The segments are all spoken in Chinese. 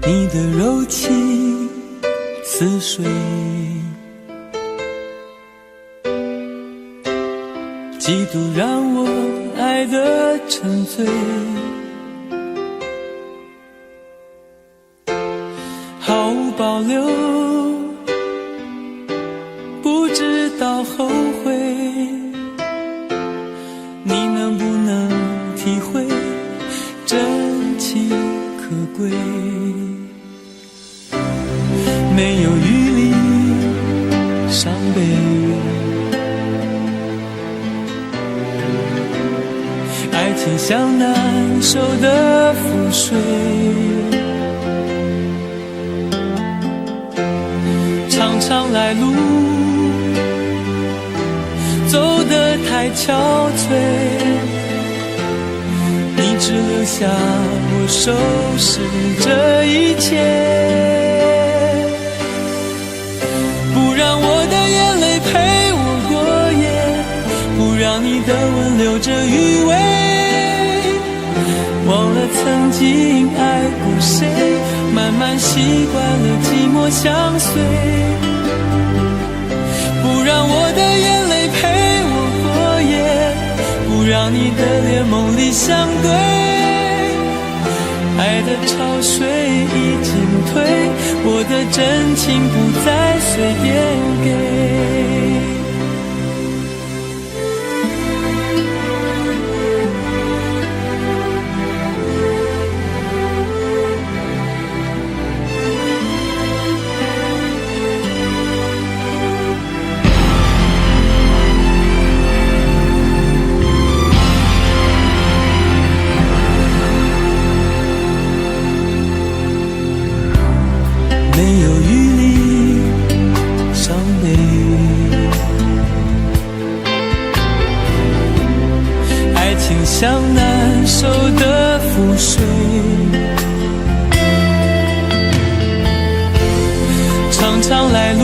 你的柔情似水，嫉妒让我爱得沉醉，毫无保留，不知道后悔。你能不能体会真情可贵？没有余力伤悲，爱情像难收的覆水，常常来路走得太憔悴，你只留下我收拾这一切，不让我的眼泪陪我过夜，不让你的吻留着余味，忘了曾经爱过谁，慢慢习惯了寂寞相随，不让我的眼泪陪我过夜，不让你的脸梦里相对，爱的潮水已经退，我的真情不再随便给。没有余力伤悲，爱情像难收的覆水，常常来路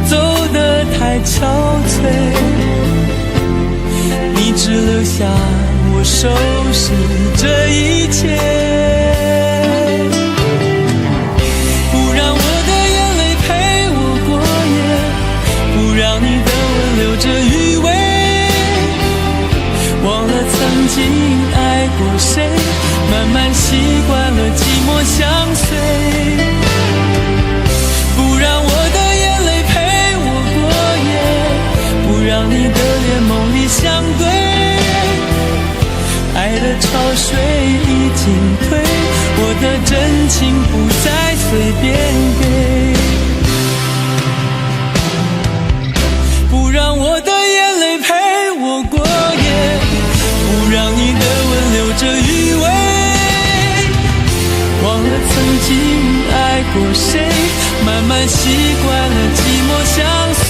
走得太憔悴，你只留下我收拾这一切，留着余味，忘了曾经爱过谁，慢慢习惯了寂寞相随，不让我的眼泪陪我过夜，不让你的脸梦里相对，爱的潮水已经退，我的真情不再随便给，不让我的眼泪陪我过夜，不让你的吻留着余味，忘了曾经爱过谁，慢慢习惯了寂寞相随，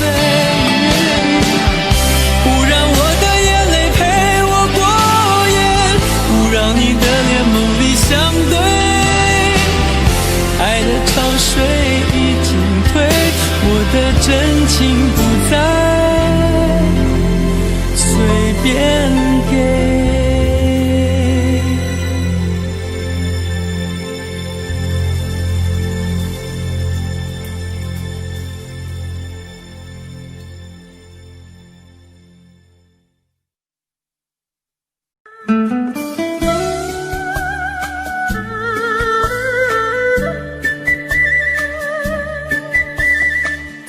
不让我的眼泪陪我过夜，不让你的脸梦里相对，爱的潮水已经退，我的真情不再随便给。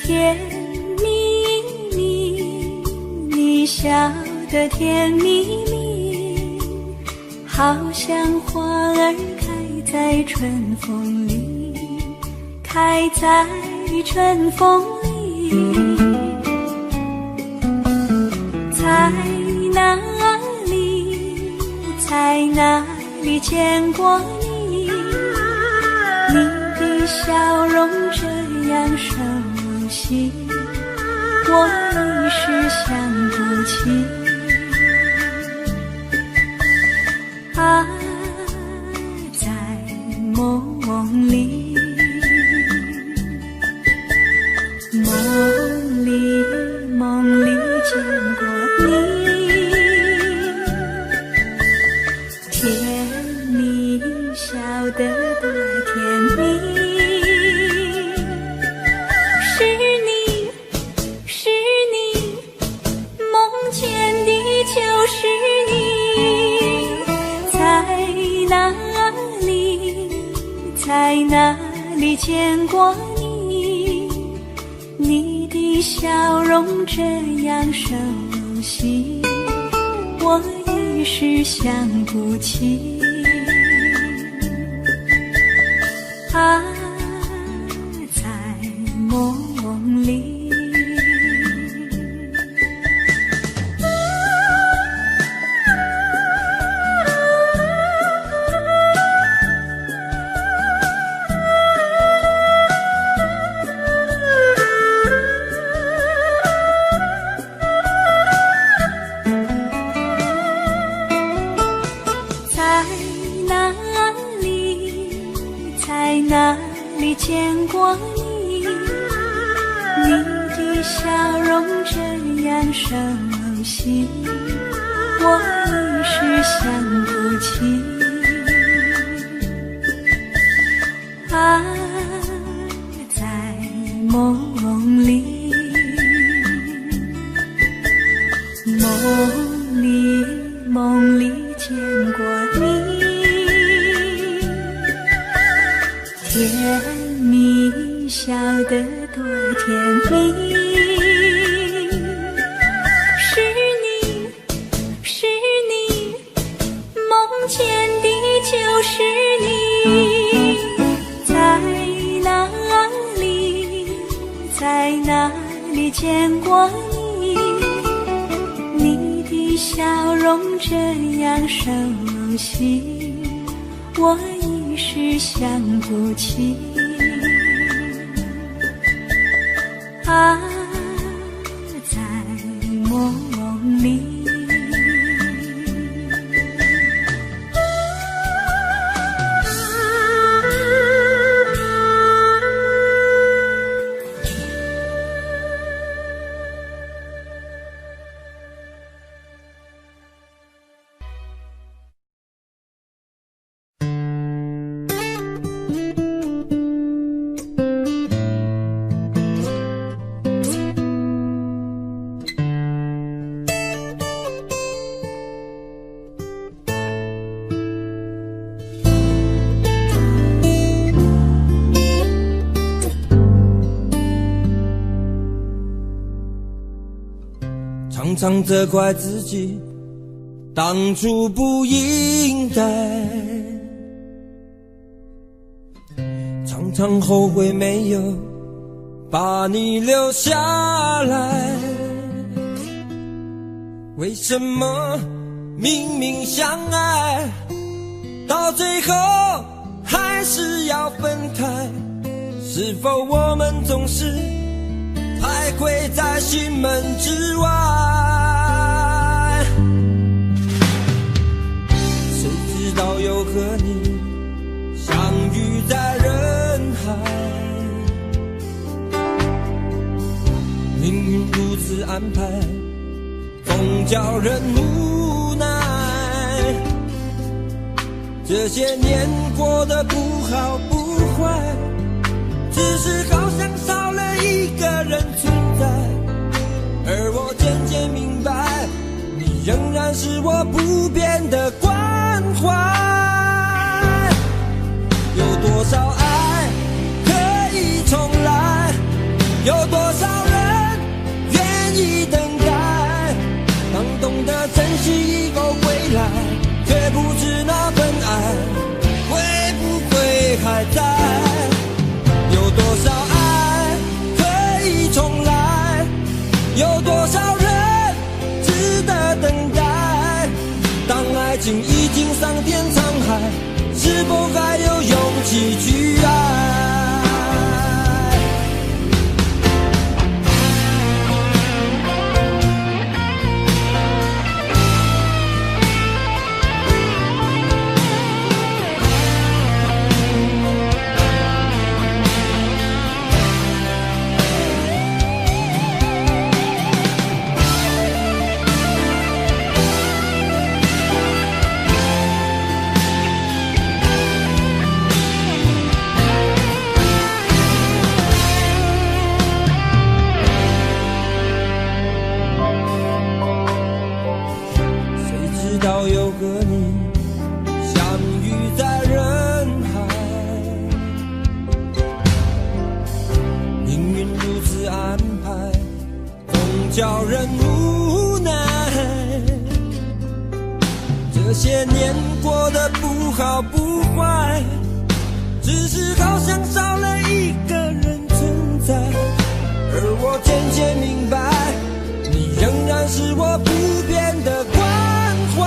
甜蜜蜜，你笑得甜蜜蜜，好像花儿开在春风里，开在春风里。在哪里，在哪里见过你？你的笑容这样熟悉，我一时想不起。啊，在梦里，梦里见过你，甜蜜笑就是你，在哪里，在哪里见过你？你的笑容这样熟悉，我一时想不起。啊，在梦里。哪里见过你？你的笑容这样熟悉，我一时想不起。啊，在梦里，梦里见过你。甜蜜笑得多甜蜜，是你，是你，梦见的就是你，在哪里，在哪里见过你？你的笑容这样熟悉，我一时想不起。啊，在梦里。常常责怪自己当初不应该，常常后悔没有把你留下来。为什么明明相爱，到最后还是要分开？是否我们总是徘徊在心门之外？谁知道又和你相遇在人海，命运如此安排，总叫人无奈。这些年过得不好不坏，只是好像少了一个人存在，而我渐渐明白，你仍然是我不变的关怀。有多少爱可以重来，有多少人愿意等待，当懂得珍惜以后归来，却不知那份爱会不会还在。有多少爱可以重来，有多少人值得等待，当爱情已经桑田沧海，是否还有勇气去爱？道又和你相遇在人海，命运如此安排，总叫人无奈。这些年过得不好不坏，只是好像少了一个人存在，而我渐渐明白，你仍然是我不变的关怀。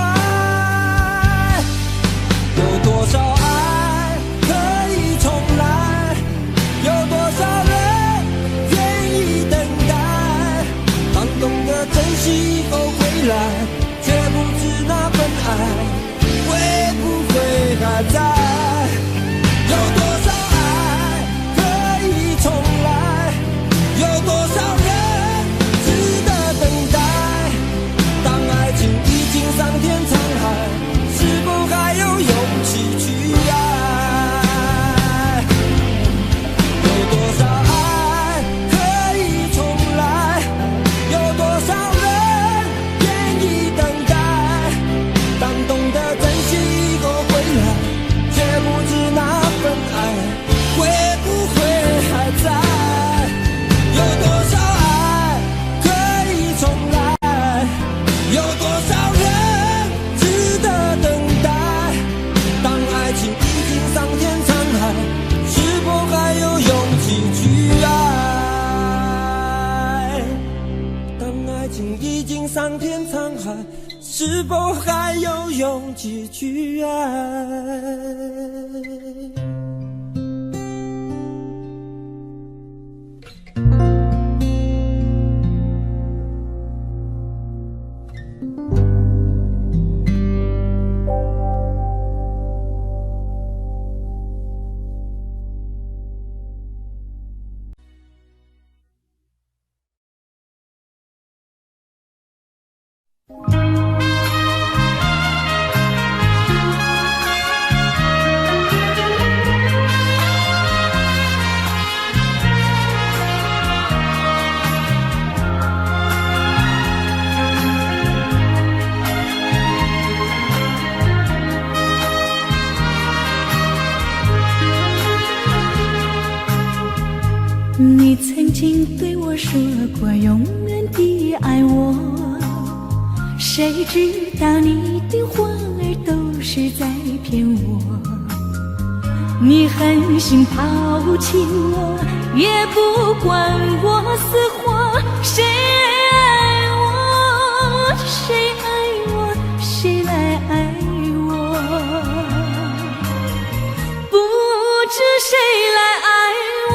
有多少爱可以重来，有多少人愿意等待，当懂得珍惜以后回来，却不知那份爱会不会还在。有多少爱可以重来，有多少人值得等待，当爱情已经桑田沧海，是否还有勇气去爱？有多少爱可以重来，有多少人愿意等待，当懂得珍惜以后回来，却不知那份爱会不会还在。有多少爱可以重来，有多少人值得等待，当爱情已经桑田沧海，是否还有勇气去爱？当爱情已经桑田沧海，是否还有勇气去爱？你曾经对我说过永远的爱我，谁知道你的话儿都是在骗我。你狠心抛弃我，也不管我死活。谁爱我，谁爱我，谁来爱我？不知谁来爱我，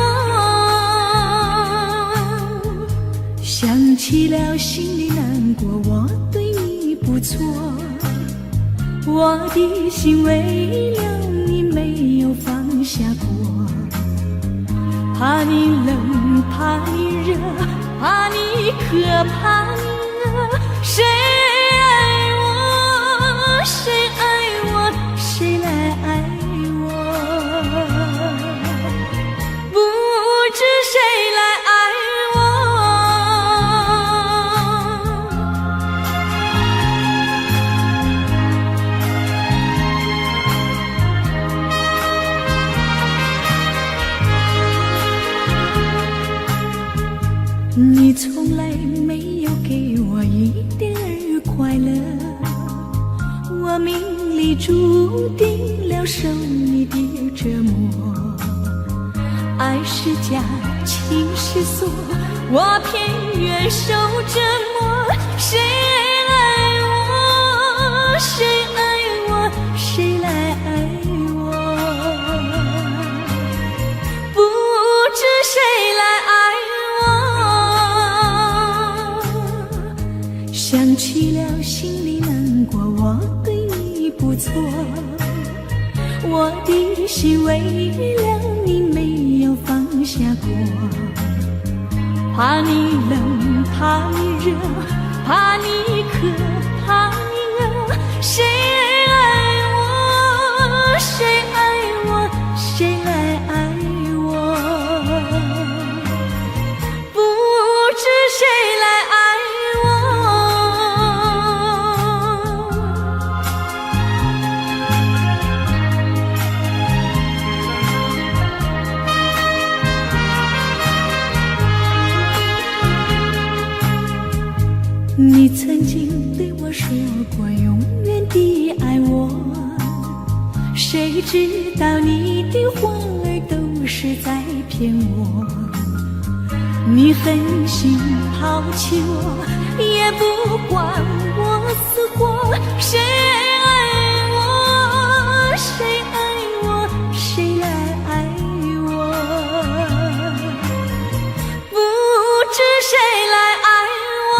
想起了心里难过，我对你不错，我的心为了你没有放下过，怕你冷，怕你热，怕你渴，怕你饿。谁爱我，谁爱我，谁来爱我？不知谁来爱你从来没有给我一点儿快乐，我命里注定了受你的折磨。爱是假，情是锁，我偏愿受折磨。谁爱我，谁爱我，谁来爱我？不知谁来爱我，想起了心里难过，我对你不错，我的心为了你没有放下过，怕你冷，怕你热，怕你渴，怕你饿。谁爱我，谁爱我，谁来爱我？不知谁来爱我。过永远的爱我，谁知道你的话儿都是在骗我。你狠心抛弃我，也不管我死活。谁爱我，谁爱我，谁来爱我？不知谁来爱我。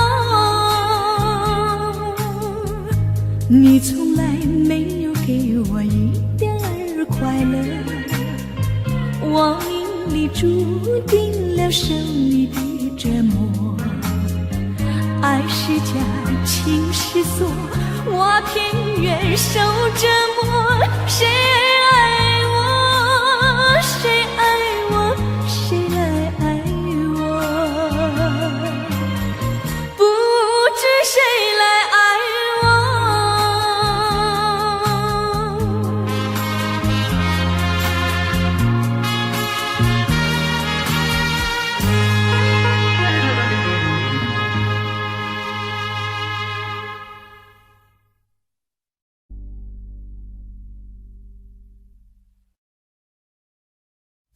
你从来没有给我一点儿快乐，我命里注定了受你的折磨。爱是假，情是锁，我偏愿受折磨。谁爱我，谁爱我，谁来爱我？不知谁来爱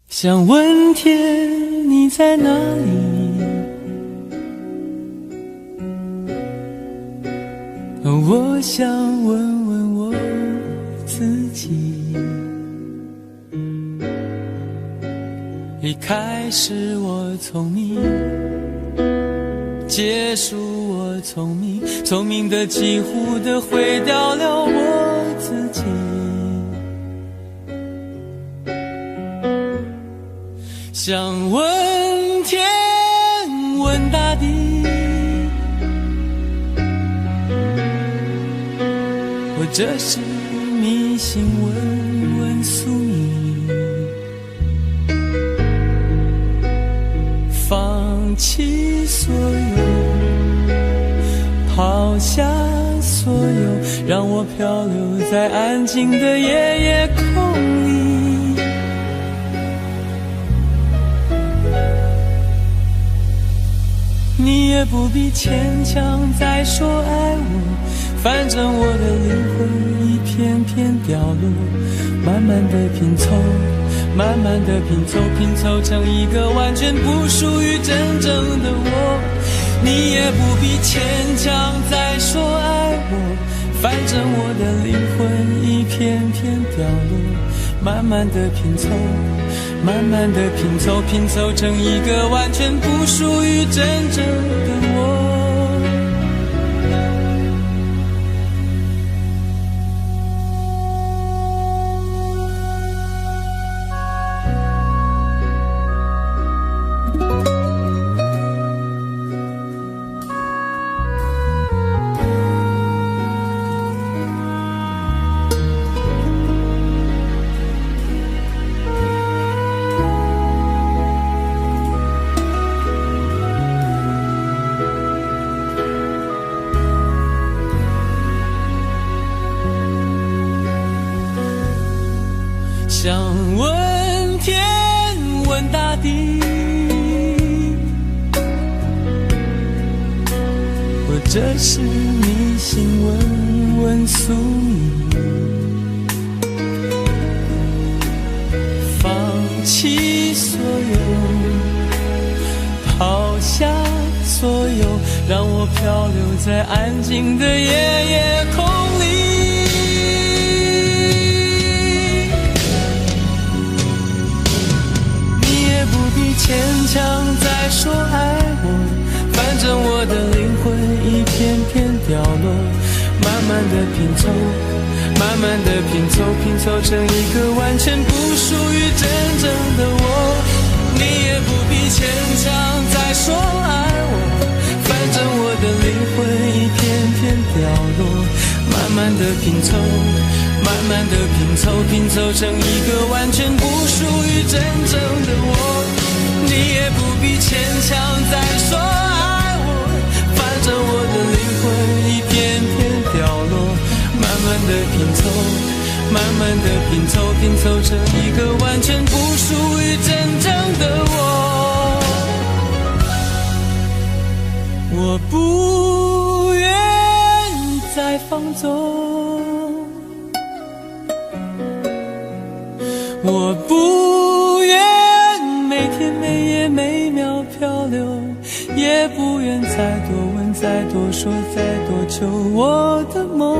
想问天你在哪里，我想问问我自己。一开始我聪明，结束我聪明，聪明的几乎的毁掉了我自己。想问天问大地，或者是迷信问问宿命，放弃所有，抛下所有，让我漂流在安静的夜夜空里。你也不必牵强再说爱我，反正我的灵魂一片片掉落，慢慢的拼凑，慢慢的拼凑，拼凑成一个完全不属于真正的我。你也不必牵强再说爱我，反正我的灵魂一片片掉落，慢慢的拼凑，慢慢的拼凑，拼凑成一个完全不属于真正的我。想问天问大地，或者是迷信问问宿命，放弃所有，抛下所有，让我漂流在安静的夜夜空里。牵强再说爱我，反正我的灵魂一片片掉落，慢慢的拼凑，慢慢的拼凑，拼凑成一个完全不属于真正的我。你也不必牵强再说爱我，反正我的灵魂一片片掉落，慢慢的拼凑，慢慢的拼凑，拼凑成一个完全不属于真正的我。你也不必牵强再说爱我，反正我的灵魂一片片掉落，慢慢的拼凑，慢慢的拼凑，拼凑成一个完全不属于真正的我。我不愿再在放纵。我不愿每天每夜每秒漂流，也不愿再多问再多说再多求我的梦。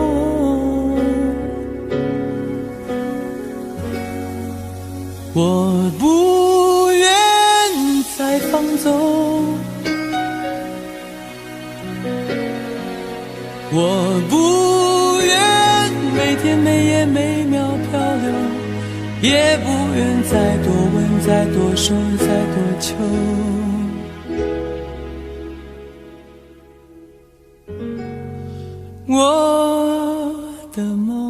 我不愿再放纵，我不愿每天每夜每秒漂流，也不愿再多问再多说再多求我的梦。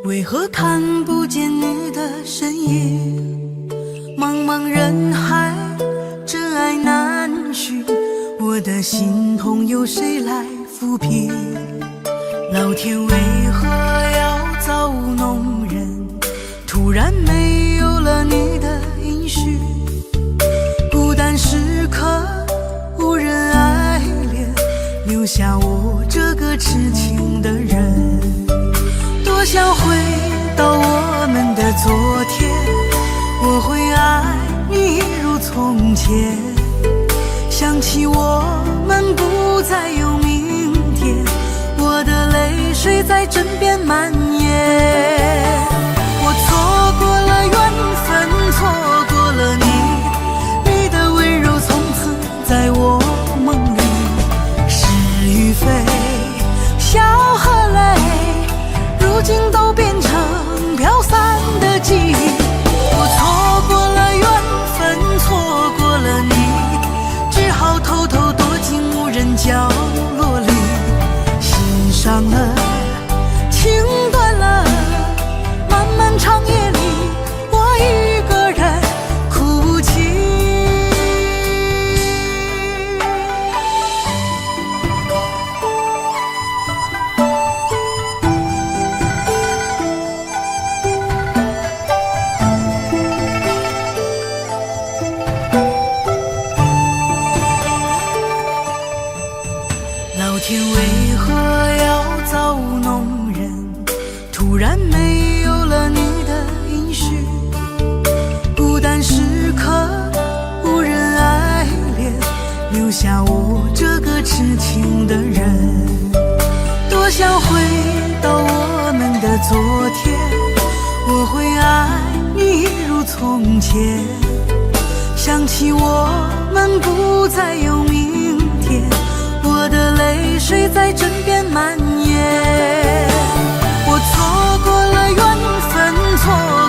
为何看不见你的身影？茫茫人海，真爱难寻，我的心痛有谁来抚平？老天为何要造物弄人？突然没有了你的音讯，孤单时刻无人爱怜，留下我这个痴情的人。多想回到我们的昨天，我会爱你如从前。想起我们不再有明天，我的泪水在枕边蔓延。我错过了缘分，错过了你，你的温柔从此在我梦里。是与非，笑和泪，如今都变成飘散的记忆。我错过了缘分，错过了你，只好偷偷躲进无人角落里。心伤了，情断了，漫漫长夜里，我一个人哭泣。老天为何要造物弄人？突然没有了你的音讯，孤单时刻无人爱怜，留下我这个痴情的人。多想回到我们的昨天，我会爱你如从前。想起我们不再有明天，我的泪水在枕边蔓延。我错过了缘分，错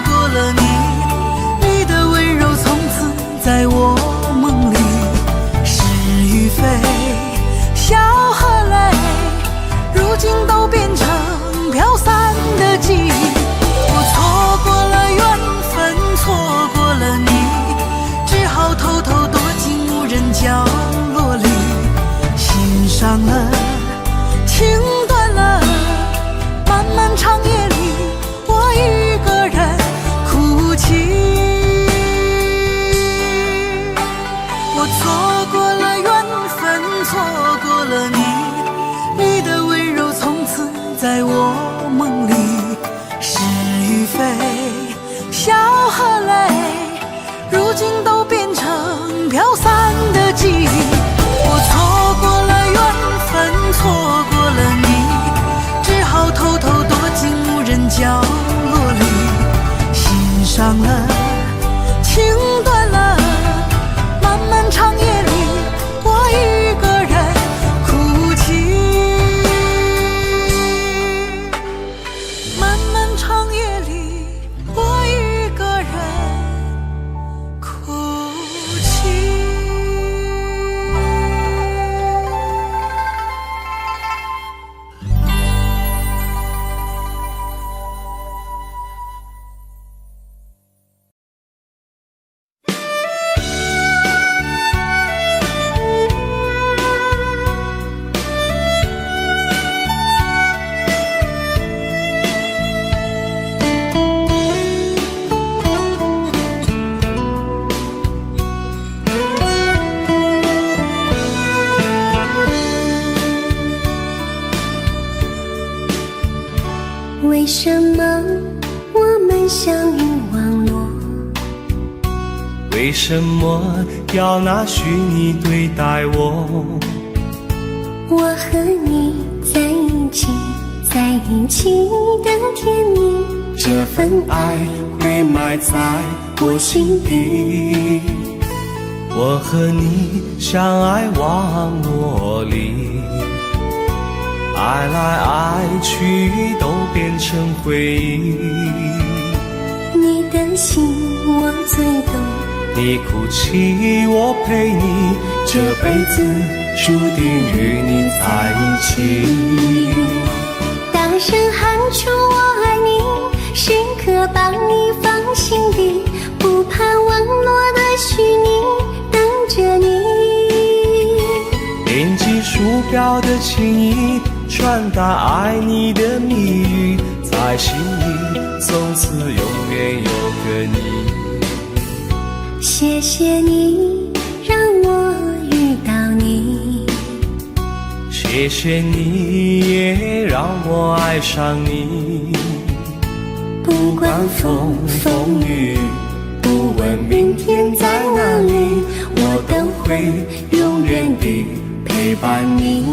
过了你，你的温柔从此在我梦里。是与非，笑和泪，如今都变成飘散的记忆。我错过了缘分，错过了你，只好偷偷躲进无人角落里。心伤了，情断了，漫漫长夜里，我一个人哭泣。我错过了缘分，错过了你，你的温柔从此在我梦里。是与非，笑和泪，如今都变成飘散的记忆。我错过了缘分，错过了你，只好偷偷躲进无人角落里。心忘了，情断了，漫漫长夜里，我一个人哭泣。漫漫长夜里，我一个人哭泣。为什么我们相遇网络？为什么要拿虚拟对待我？我和你在一起，在一起的甜蜜，这份爱会埋在我心底。我和你相爱网络里，爱来爱去都变成回忆。你的心我最懂，你哭泣我陪你，这辈子注定与你在一起。大声喊出我爱你，时刻把你放心底，不怕网络的虚拟，等着你。点击鼠标的情意，传达爱你的蜜语，在心里从此永远有个你。谢谢你让我遇到你，谢谢你也让我爱上你。不管风风雨，不问明天在哪里，我都会永远地陪伴你。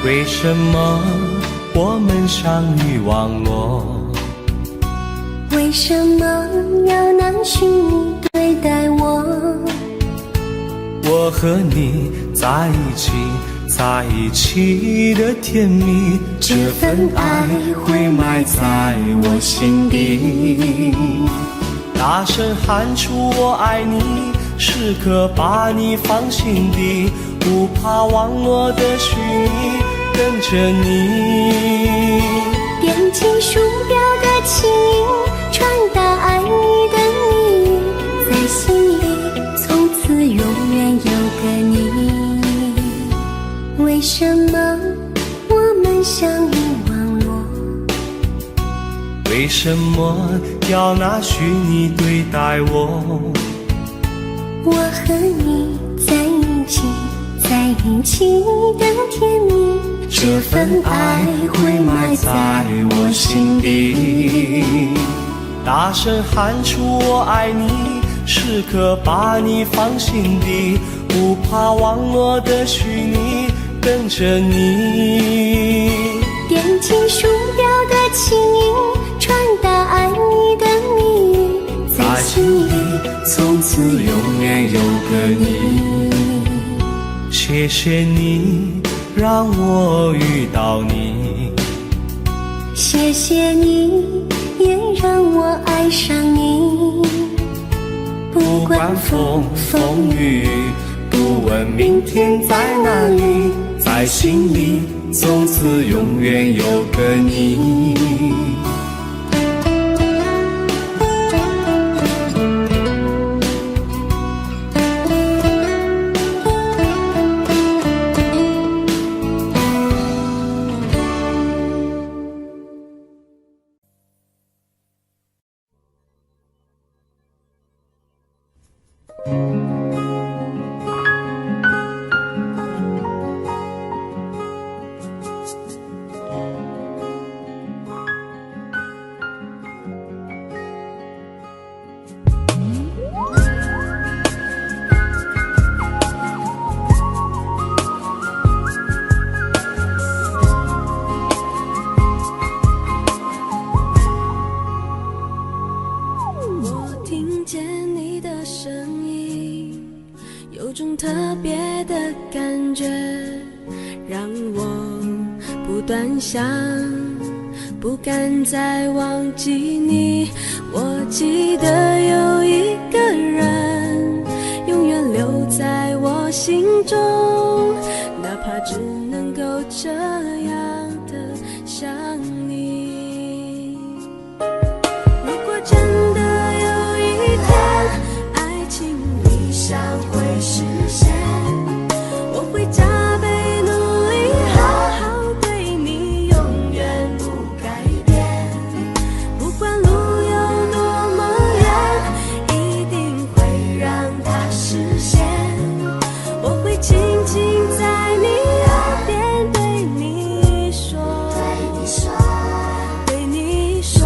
为什么我们相遇网络？为什么要拿虚拟对待我？我和你在一起，在一起的甜蜜，这份爱会埋在我心底。大声喊出我爱你，时刻把你放心底，不怕网络的虚拟，跟着你。点击鼠标的情音，传达爱你的蜜语，在心里从此永远有个你。为什么我们相遇网络？为什么要拿虚拟对待我？我和你在一起，在一起的甜蜜，这份爱会埋在我心底。大声喊出我爱你，时刻把你放心底，不怕网络的虚拟，跟着你。点击鼠标的情音，传达爱你的蜜语，在心里从此永远有个你。谢谢你让我遇到你，谢谢你也让我爱上你。不管风风雨，不问明天在哪里，在心里从此永远有个你。断想，不敢再忘记你。我记得有一个人永远留在我心中，哪怕只能够这样的想你。如果真的有一天爱情理想会实现，我会加倍努力好好对你，永远不改变。不管路有多么远，一定会让它实现。我会轻轻在你耳边对你说，对你说，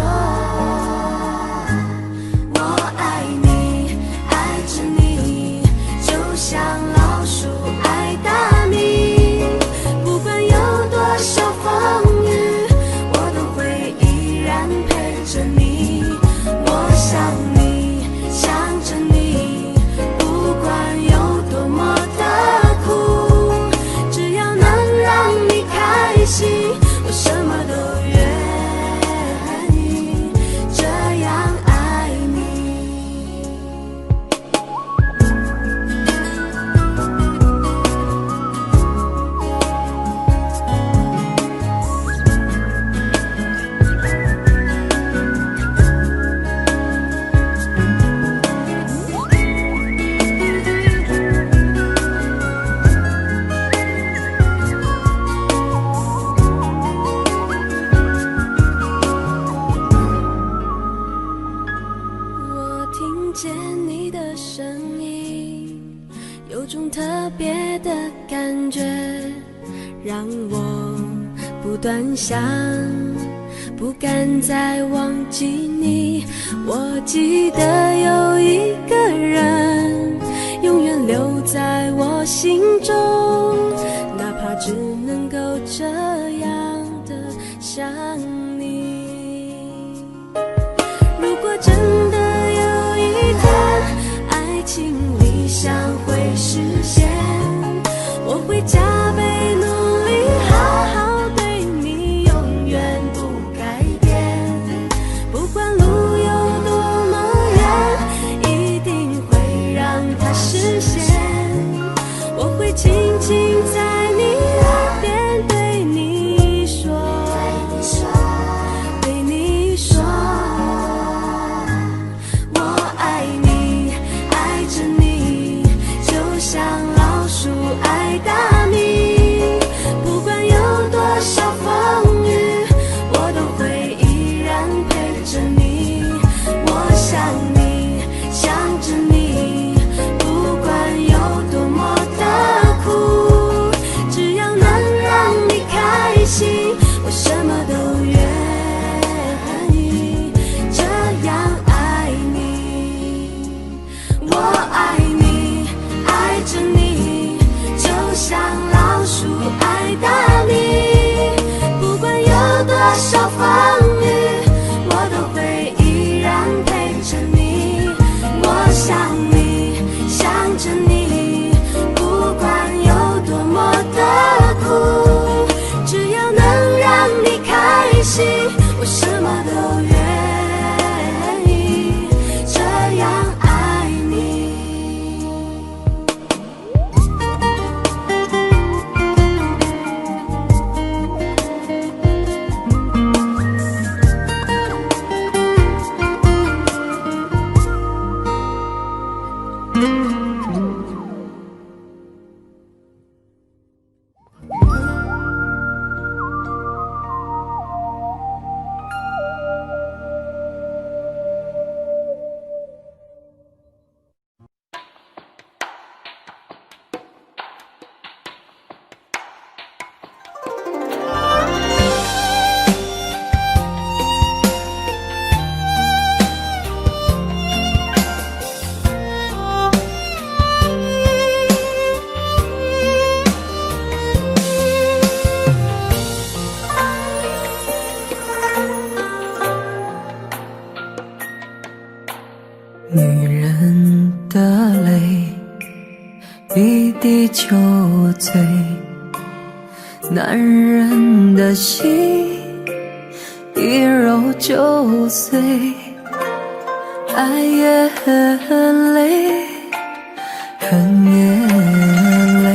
我爱你，爱着你，就像老鼠爱大米。不管有多少风雨，我都会依然陪着你。我想你，想着你，不管有多么的苦，只要能让你开心，我什么都愿意，这样爱你。我听见你的声音，有种特别的感觉，让我不断想，不敢再忘记你。我记得有一个人永远留在我心中，哪怕只能够这样的想你。如果真的有一天爱情理想会实现，我会加倍努力好好对你，永远不改变。不管路有多么远，一定会让它实现。我会轻轻在你耳边对你说，对你说，我爱你，爱着你，就像老鼠爱大米。不管有多少风雨，我都会依然陪着你。我想你，想着你，不管有多么的苦，只要能让你开心，我什么都愿意，这样爱你。我爱你，爱着你，就像老鼠爱大米。不管有多少风雨，我都会依然陪着你。我想你，想着你，不管有多么的苦，只要能让你开心，我什么都愿意，这样爱你。女人的泪一滴就醉，男人的心一揉就碎，爱也很累，恨也累，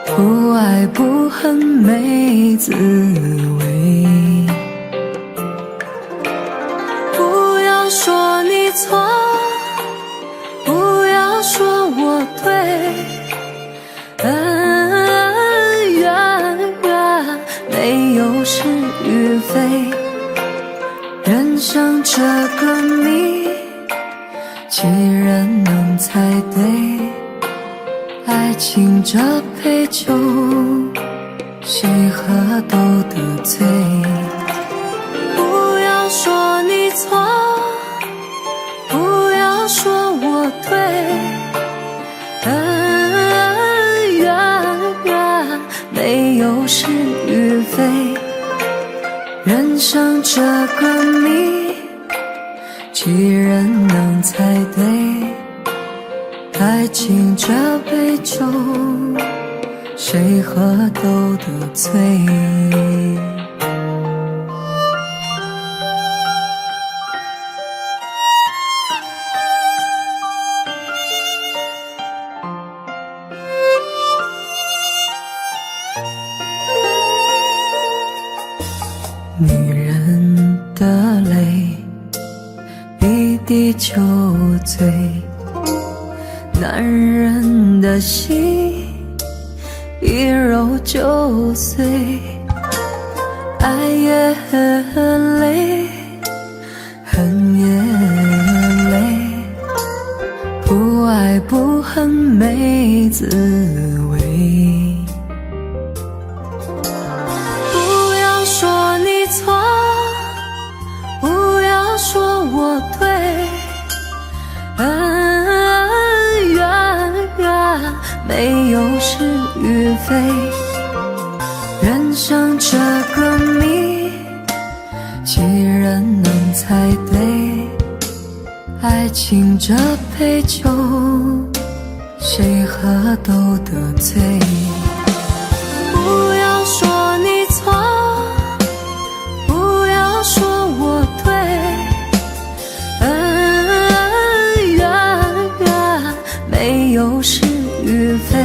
不爱不恨没滋味。不要说你错，不要说我对，恩怨没有是与非，人生这个谜，几人能猜对？爱情这杯酒，谁喝都得醉。不要说你错，不要说我对，恩怨没有是与非，人生这个谜，几人能猜对？爱情这杯酒，谁喝都得醉。女人的泪一滴就醉，男人的心一揉就碎，爱也很累，恨也累，不爱不恨没滋味。不要说你错，不要说我对，恩怨没有是与非，人生这个谜，几人能猜对？爱情这杯酒，谁喝都得醉。不要说你错，不要说我对，恩怨没有是与非，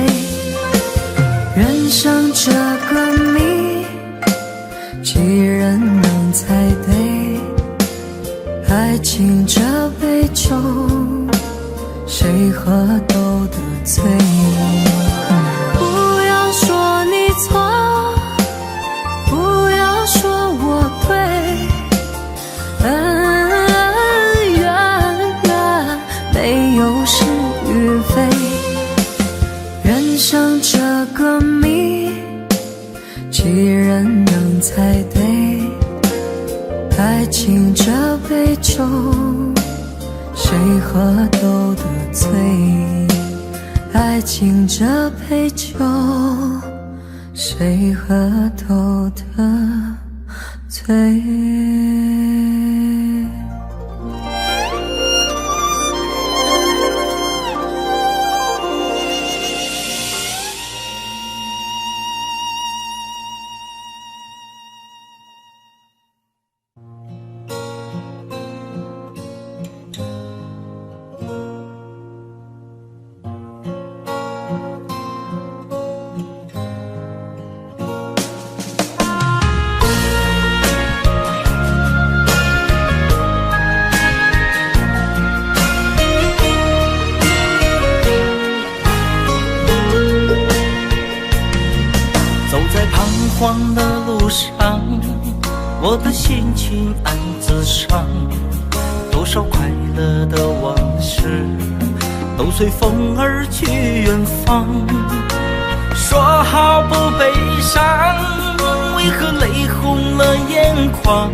人生这个谜，几人能猜对？爱情这杯酒，谁喝都得醉。不要说你错，不要说我对，恩怨没有是与非，人生这个谜，几人能猜对？爱情这杯酒，谁喝都得醉。爱情这杯酒，谁喝都得醉。荒的路上，我的心情暗自伤，多少快乐的往事都随风而去远方。说好不悲伤，为何泪红了眼眶？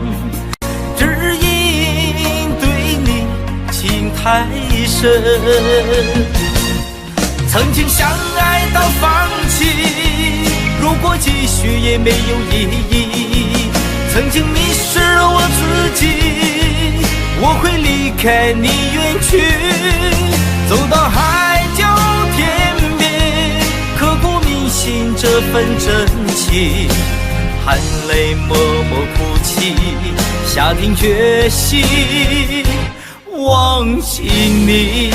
只因对你情太深，曾经相爱到放弃，如果继续也没有意义。曾经迷失了我自己，我会离开你远去，走到海角天边，刻骨铭心这份真情，含泪默默哭泣，下定决心忘记你。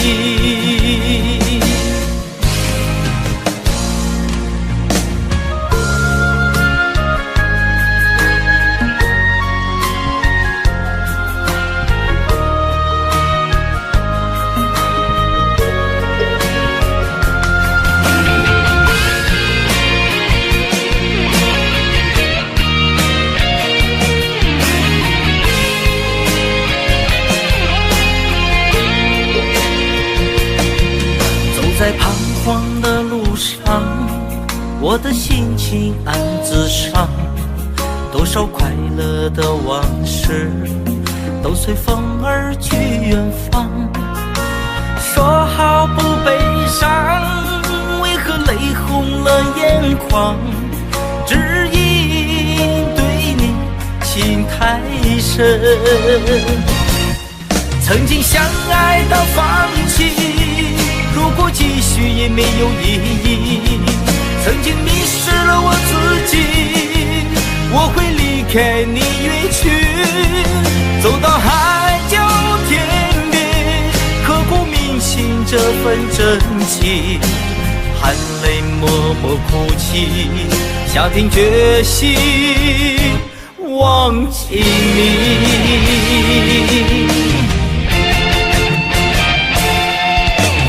在彷徨的路上，我的心情暗自伤，多少快乐的往事都随风而去远方。说好不悲伤，为何泪红了眼眶？只因对你情太深，曾经相爱到放弃，如果继续也没有意义。曾经迷失了我自己，我会离开你远去，走到海角天边，刻骨铭心这份真情，含泪默默哭泣，下定决心忘记你。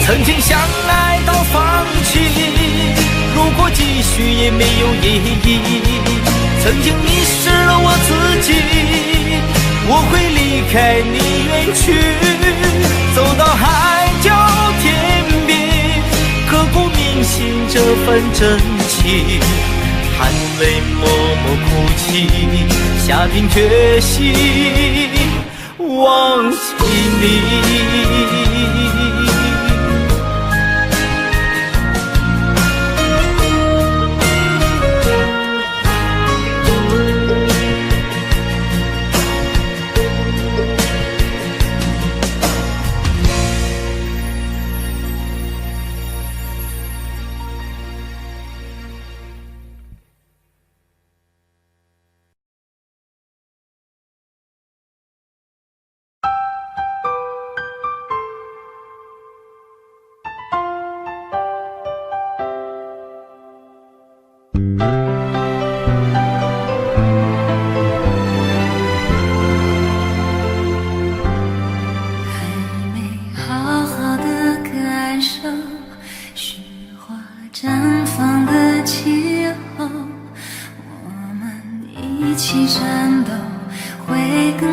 曾经相爱到放弃，如果继续也没有意义。曾经迷失了我自己，我会离开你远去，走到海角天边，刻骨铭心这份真情，含泪默默哭泣，下定决心忘记你。会更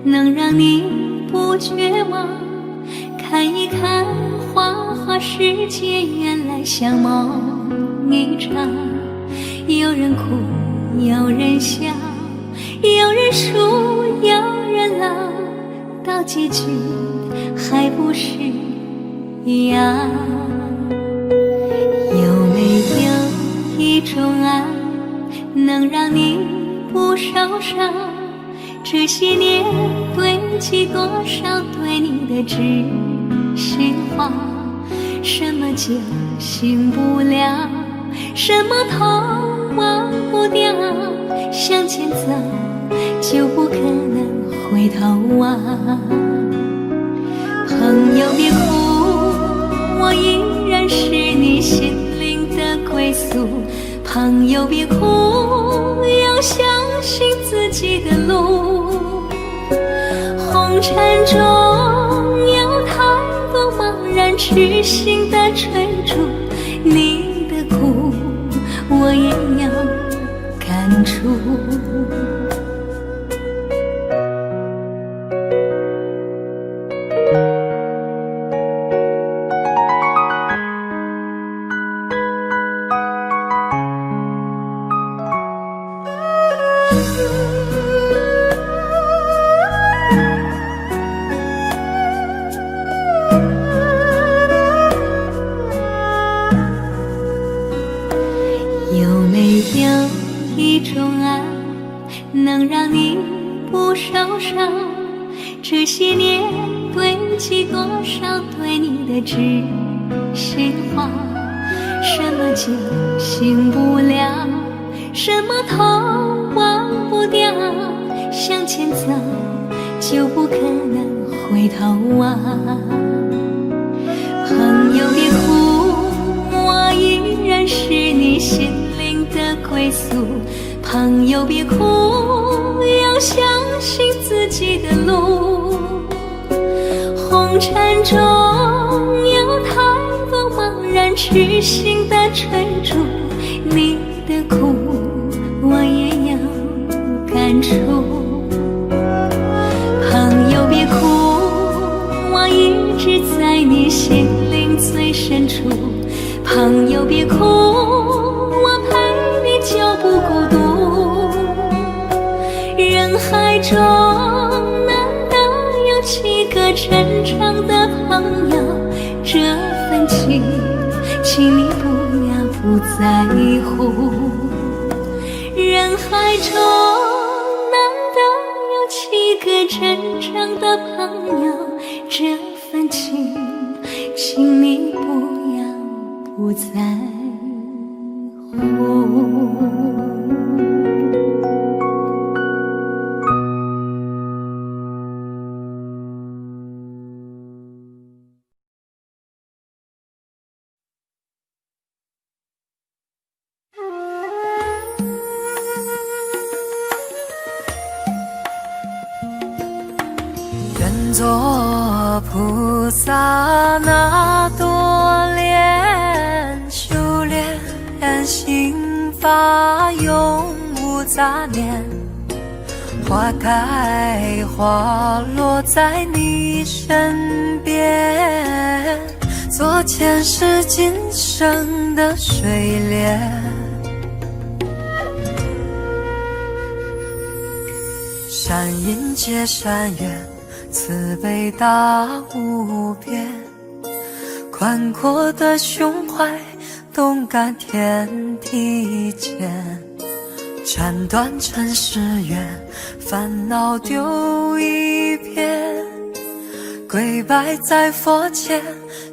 能让你不绝望。看一看花花世界，原来像梦一场。有人哭，有人笑，有人输，有人老，到结局还不是一样。有没有一种爱，能让你不受伤？这些年堆积多少对你的知识话？什么酒醒不了，什么痛忘不掉，向前走就不可能回头望。朋友别哭，我依然是你心灵的归宿。朋友别哭，要相信自己的路。红尘中有太多茫然痴心的追逐，你的苦我也有感触。有没有一种爱，能让你不受伤？这些年堆积多少对你的知识话？什么酒醒不了，什么痛忘不掉，向前走就不可能回头望。朋友别哭，我依然是你心灵的归宿。朋友别哭，要相信自己的路。红尘中有太多茫然痴心的追逐，你的苦我也有感触。朋友别哭，我一直在你心灵最深处。朋友别哭，我陪你就不孤独。人海中难得有几个真正的朋友，这份情请你不要不在乎。人海中难得有几个真正的朋友，这份情请你不要不在乎。愿做菩萨那多莲，修炼心法永无杂念。花开花落在你身边，做前世今生的水莲。善因结善缘，慈悲大无边，宽阔的胸怀，动感天地间。斩断尘世缘，烦恼丢一片，跪拜在佛前，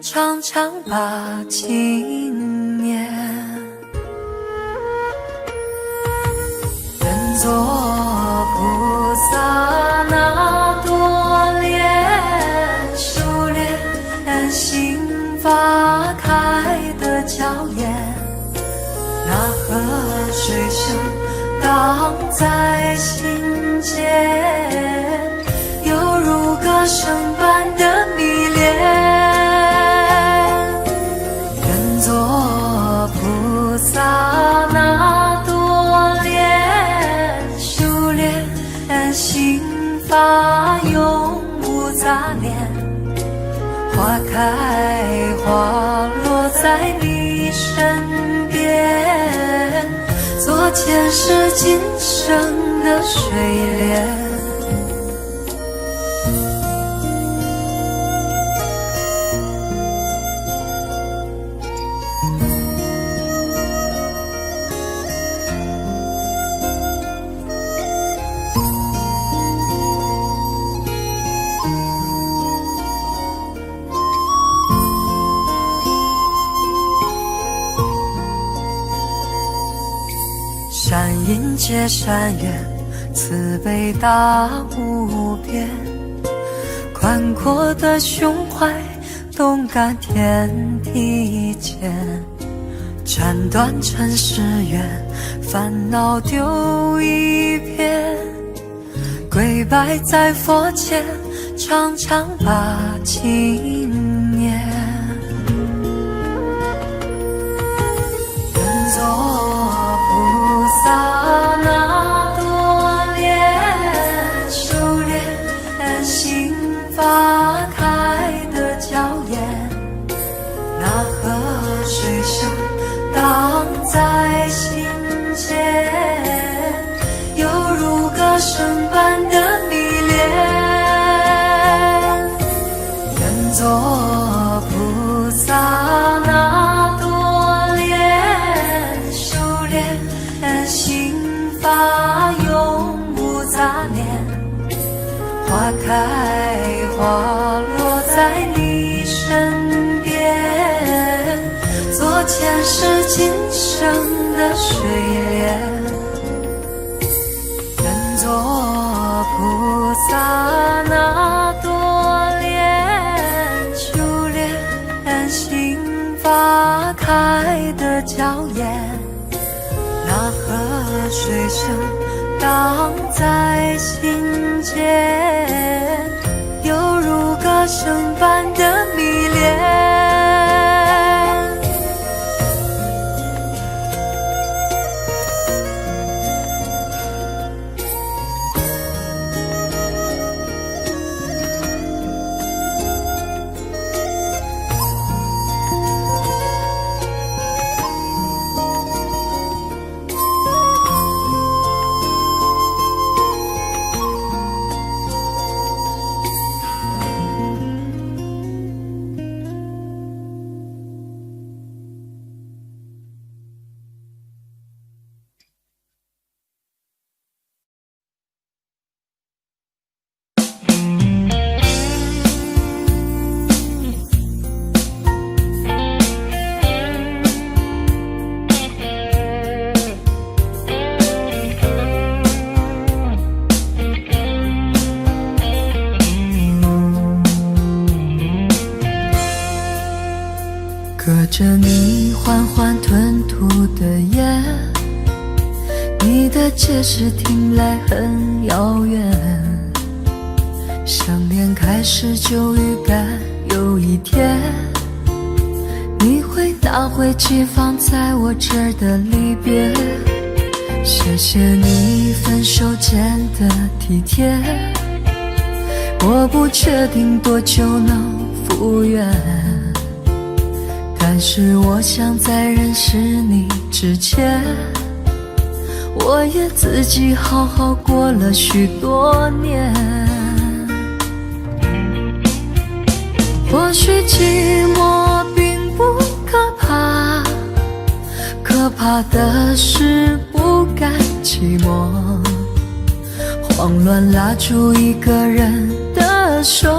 常常把经念。愿做菩萨那多莲，修炼心法开的娇艳。那河水声荡在心间，犹如歌声般的迷恋。愿做菩萨那多莲，修炼心法无杂念，花开花落在你身边，做前世今生的水莲。山阴接山远，慈悲大无边，宽阔的胸怀，动感天地间，斩断尘世缘，烦恼丢一边，跪拜在佛前，常常把情念。愿做菩萨那多莲，修炼心法开的娇艳，那河水声荡在心间，犹如歌声般的迷恋。愿做菩萨那多莲，修炼心法永无杂念，花开花落在你身边，做前世今生的水莲。愿做菩萨那多莲，修炼心法开的娇艳，那河水声荡在心间，犹如歌声般的迷恋。隔着你缓缓吞吐的烟，你的解释听来很遥远，想念开始就预感有一天你会拿回寄放在我这儿的离别。谢谢你分手前的体贴，我不确定多久能复原，但是我想在认识你之前，我也自己好好过了许多年。或许寂寞并不可怕，可怕的是不甘寂寞，慌乱拉住一个人的手，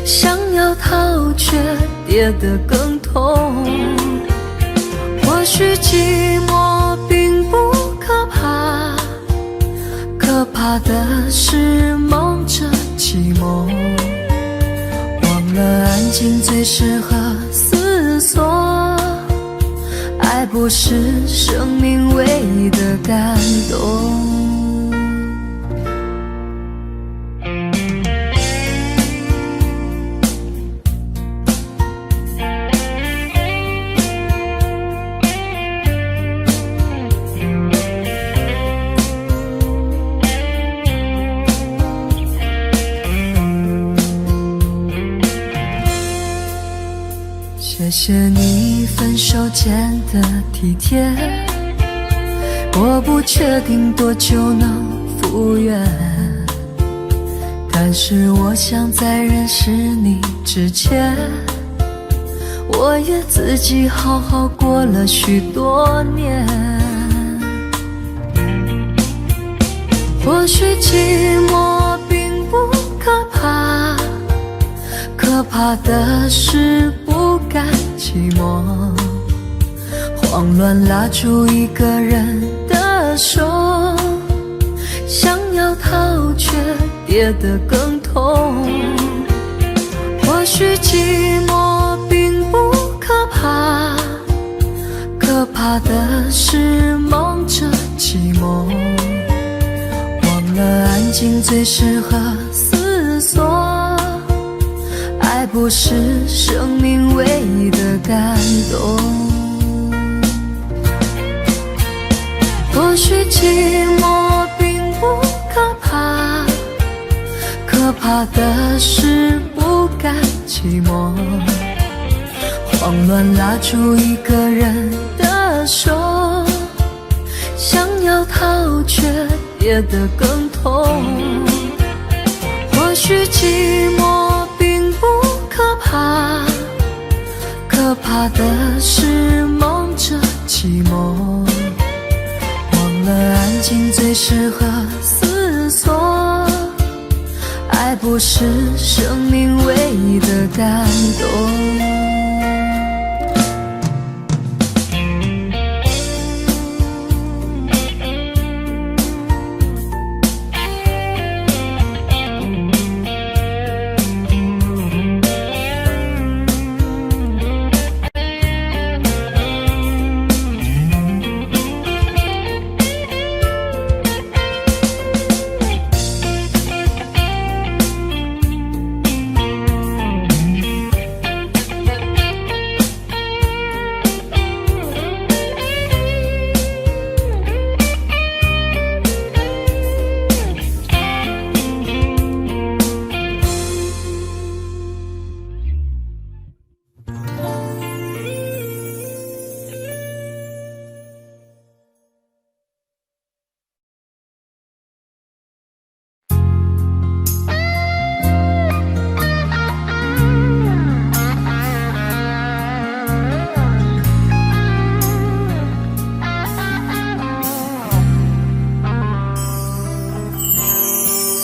想要逃却跌得更痛。或许寂寞并不可怕，可怕的是梦着寂寞，忘了安静最适合思索，爱不是生命唯一的感动。谢谢你分手前的体贴，我不确定多久能复原，但是我想在认识你之前，我也自己好好过了许多年。或许寂寞并不可怕，可怕的是不甘寂寞，慌乱拉住一个人的手，想要逃却跌得更痛。或许寂寞并不可怕，可怕的是忙着寂寞，忘了安静最适合思索，爱不是生命唯一的感动。或许寂寞并不可怕，可怕的是不甘寂寞，慌乱拉住一个人的手，想要逃却跌得更痛。或许寂寞并不可怕，可怕的是忙着寂寞，忘了安静最适合思索，爱不是生命唯一的感动。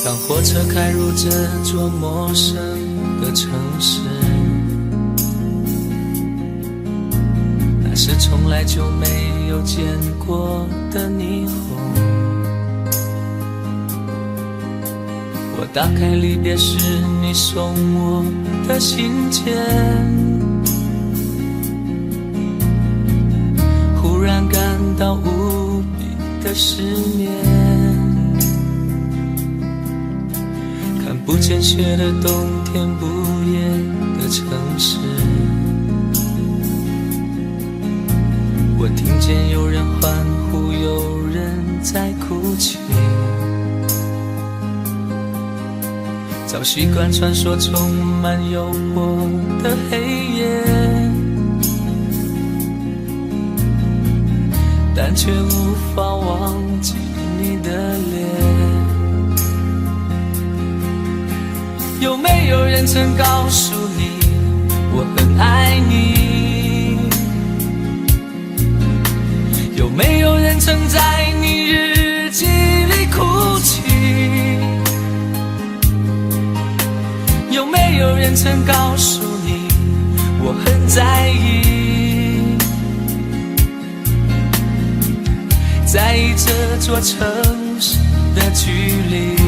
当火车开入这座陌生的城市，那是从来就没有见过的霓虹。我打开离别时你送我的信件，忽然感到无比的失眠。看不见雪的冬天，不夜的城市，我听见有人欢呼，有人在哭泣。早习惯穿梭充满诱惑的黑夜，但却无法忘记你的脸。有没有人曾告诉你我很爱你？有没有人曾在你日记里哭泣？有没有人曾告诉你我很在意？在意这座城市的距离。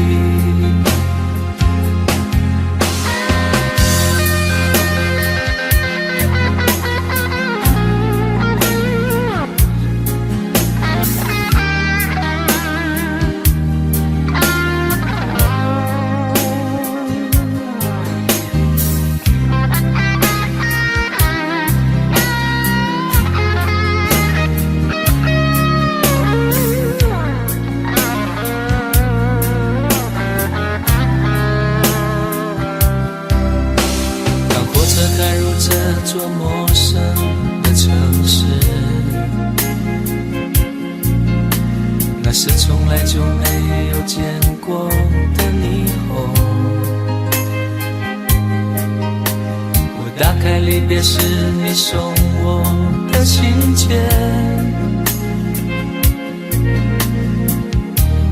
开入这座陌生从来就没有见过的霓虹。我打开离别时你送我的信件，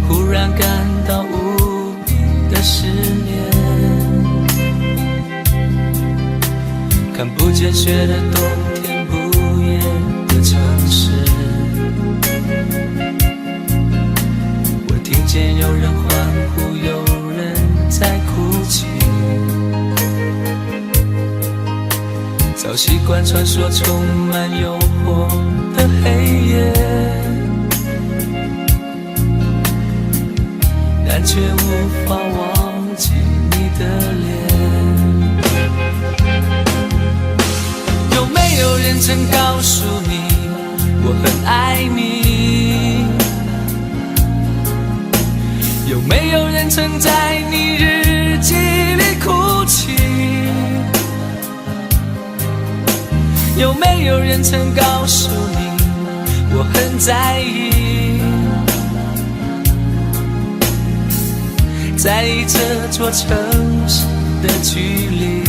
忽然感到无比的思念。看不见雪的冬天，不夜的城市，我听见有人欢呼，有人在哭泣。早习惯穿梭充满诱惑的黑夜，但却无法忘记你的脸。有没有人曾告诉你我很爱你？有没有人曾在你日记里哭泣？有没有人曾告诉你我很在意？在意这座城市的距离。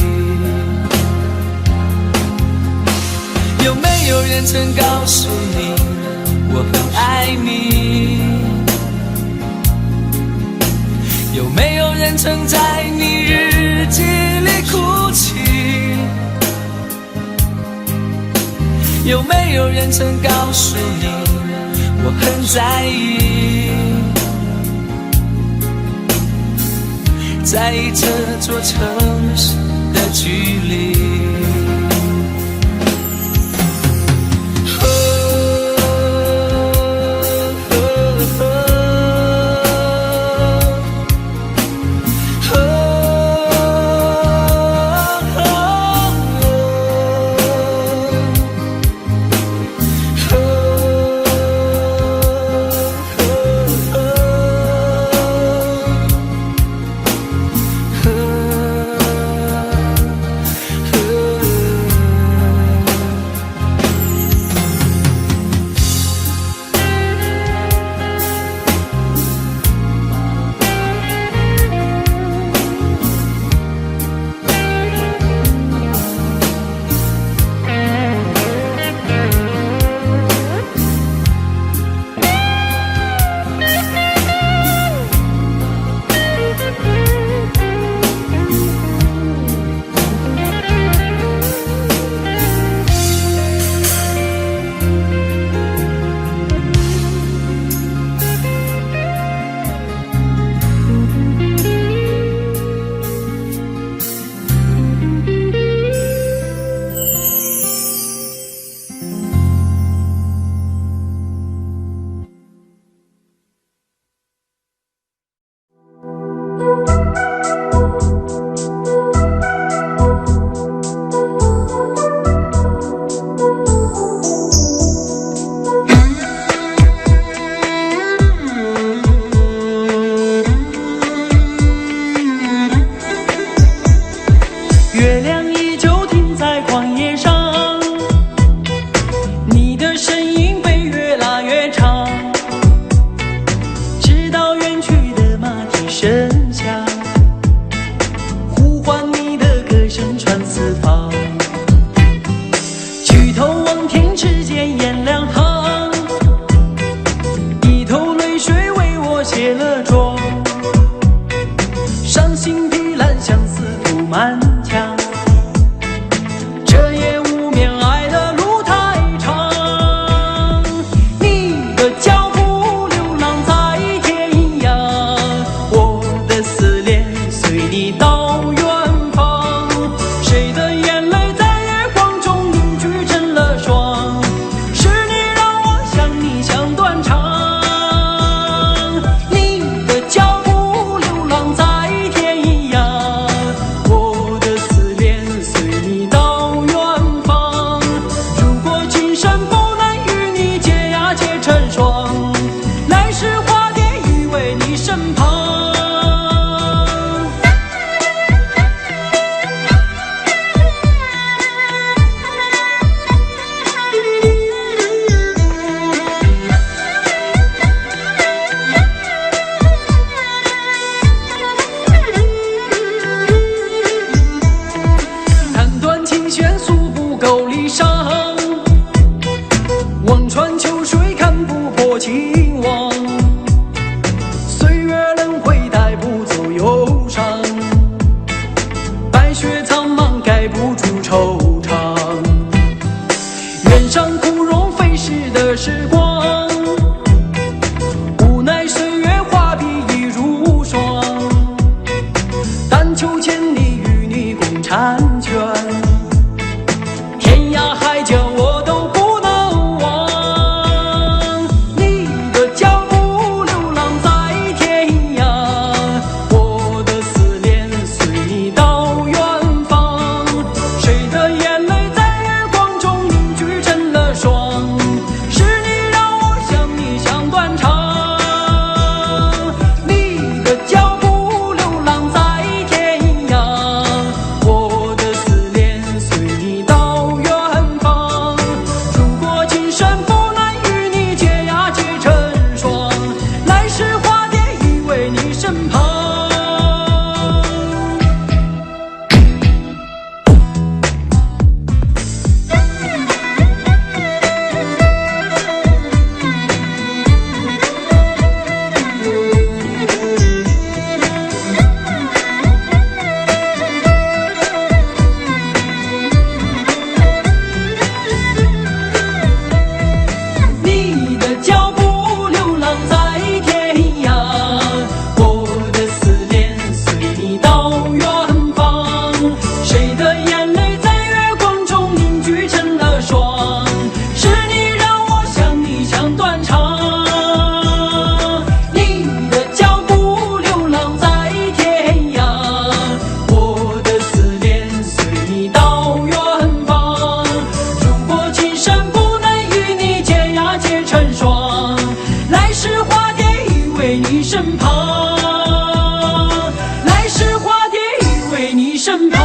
有没有人曾告诉你我很爱你？有没有人曾在你日记里哭泣？有没有人曾告诉你我很在意？在意这座城市的距离。数千里与你共婵娟，天涯海角我都不能忘。你的脚步流浪在天涯，我的思念随你到远方。谁的眼泪在月光中凝聚成了霜？是你让我想你想断肠。你的脚步流浪在天涯，我的思念随你到远方。如果今生不能与你结呀结成双，来世化蝶依偎你身旁。你的脚步流浪在天涯，我的思念随你到远方。谁的眼泪在月光中凝聚成了霜？是你让我想你想断肠。你的脚步流浪在天涯，我的思念随你到远方。如果今生不能与你结呀结成双，来世化蝶依偎你身旁。来世化蝶依偎你身旁。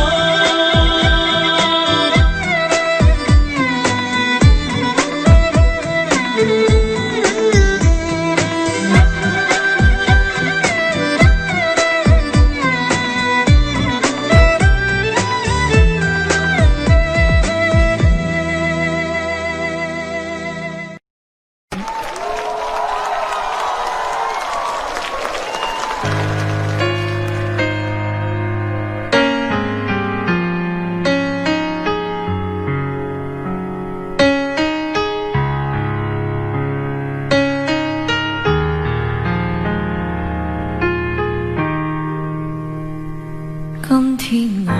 今天我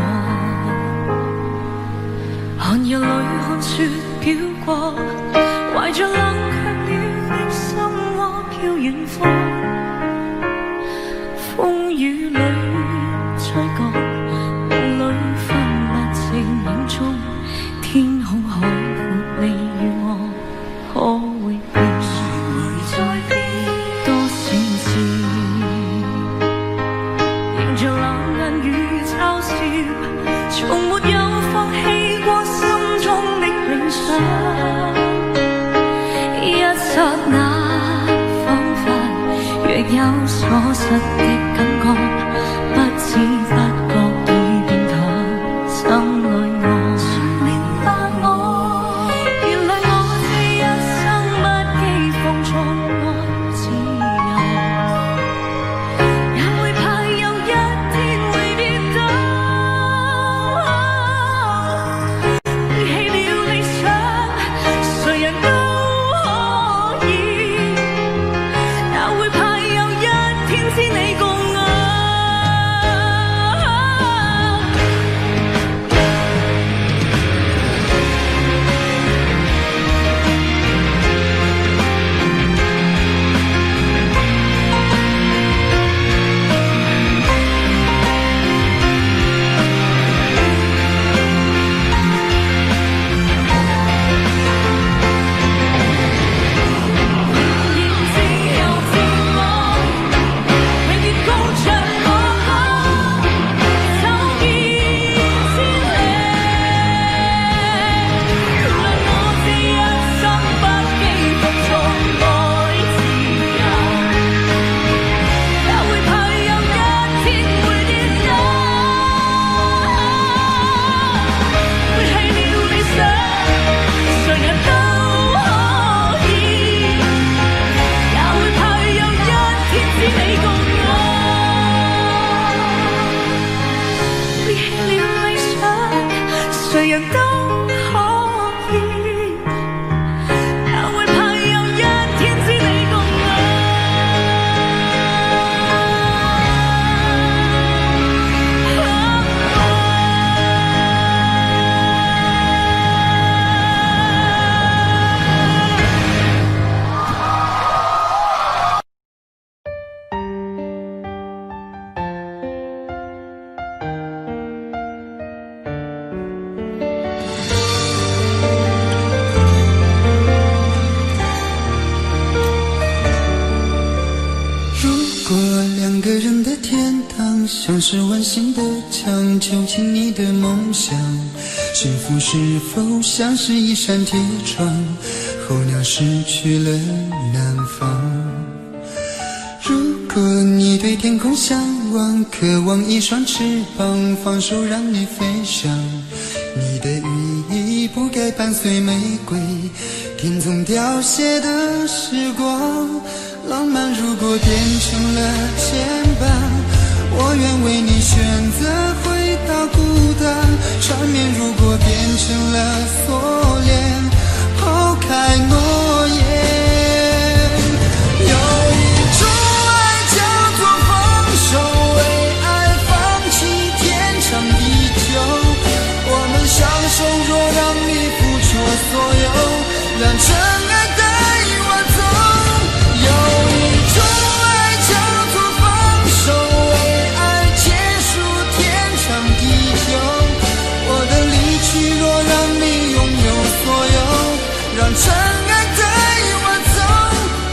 寒夜里看雪飘過，懷着冷卻了的心窩飄遠方。風雨裏吹過，夢裏分不清影蹤。天空海闊，你與我可會變？誰會在變？多少次迎着冷眼與嘲笑，從沒有放棄過心中的理想。一剎那彷彿若有所失的感覺，不知不覺已變淡心裏我。誰明白我？原來我這一生不羈放縱愛自由，也會怕有一天會跌倒。背棄了理想，誰人都可以，也會怕有一天知你像是温馨的墙，囚禁你的梦想。幸福是否像是一扇铁窗，候鸟失去了南方。如果你对天空向往，渴望一双翅膀，放手让你飞翔。你的羽翼不该伴随玫瑰，天空凋谢的时光。浪漫如果变成了牵绊，我愿为你选择回到孤单。缠绵如果变成了锁链，抛开诺言。有一种爱叫做放手，为爱放弃天长地久。我们相守，若让你付出所有，让真爱带我走。有一种爱叫做放手，为爱结束天长地久。我的离去，若让你拥有所有，让真爱带我走，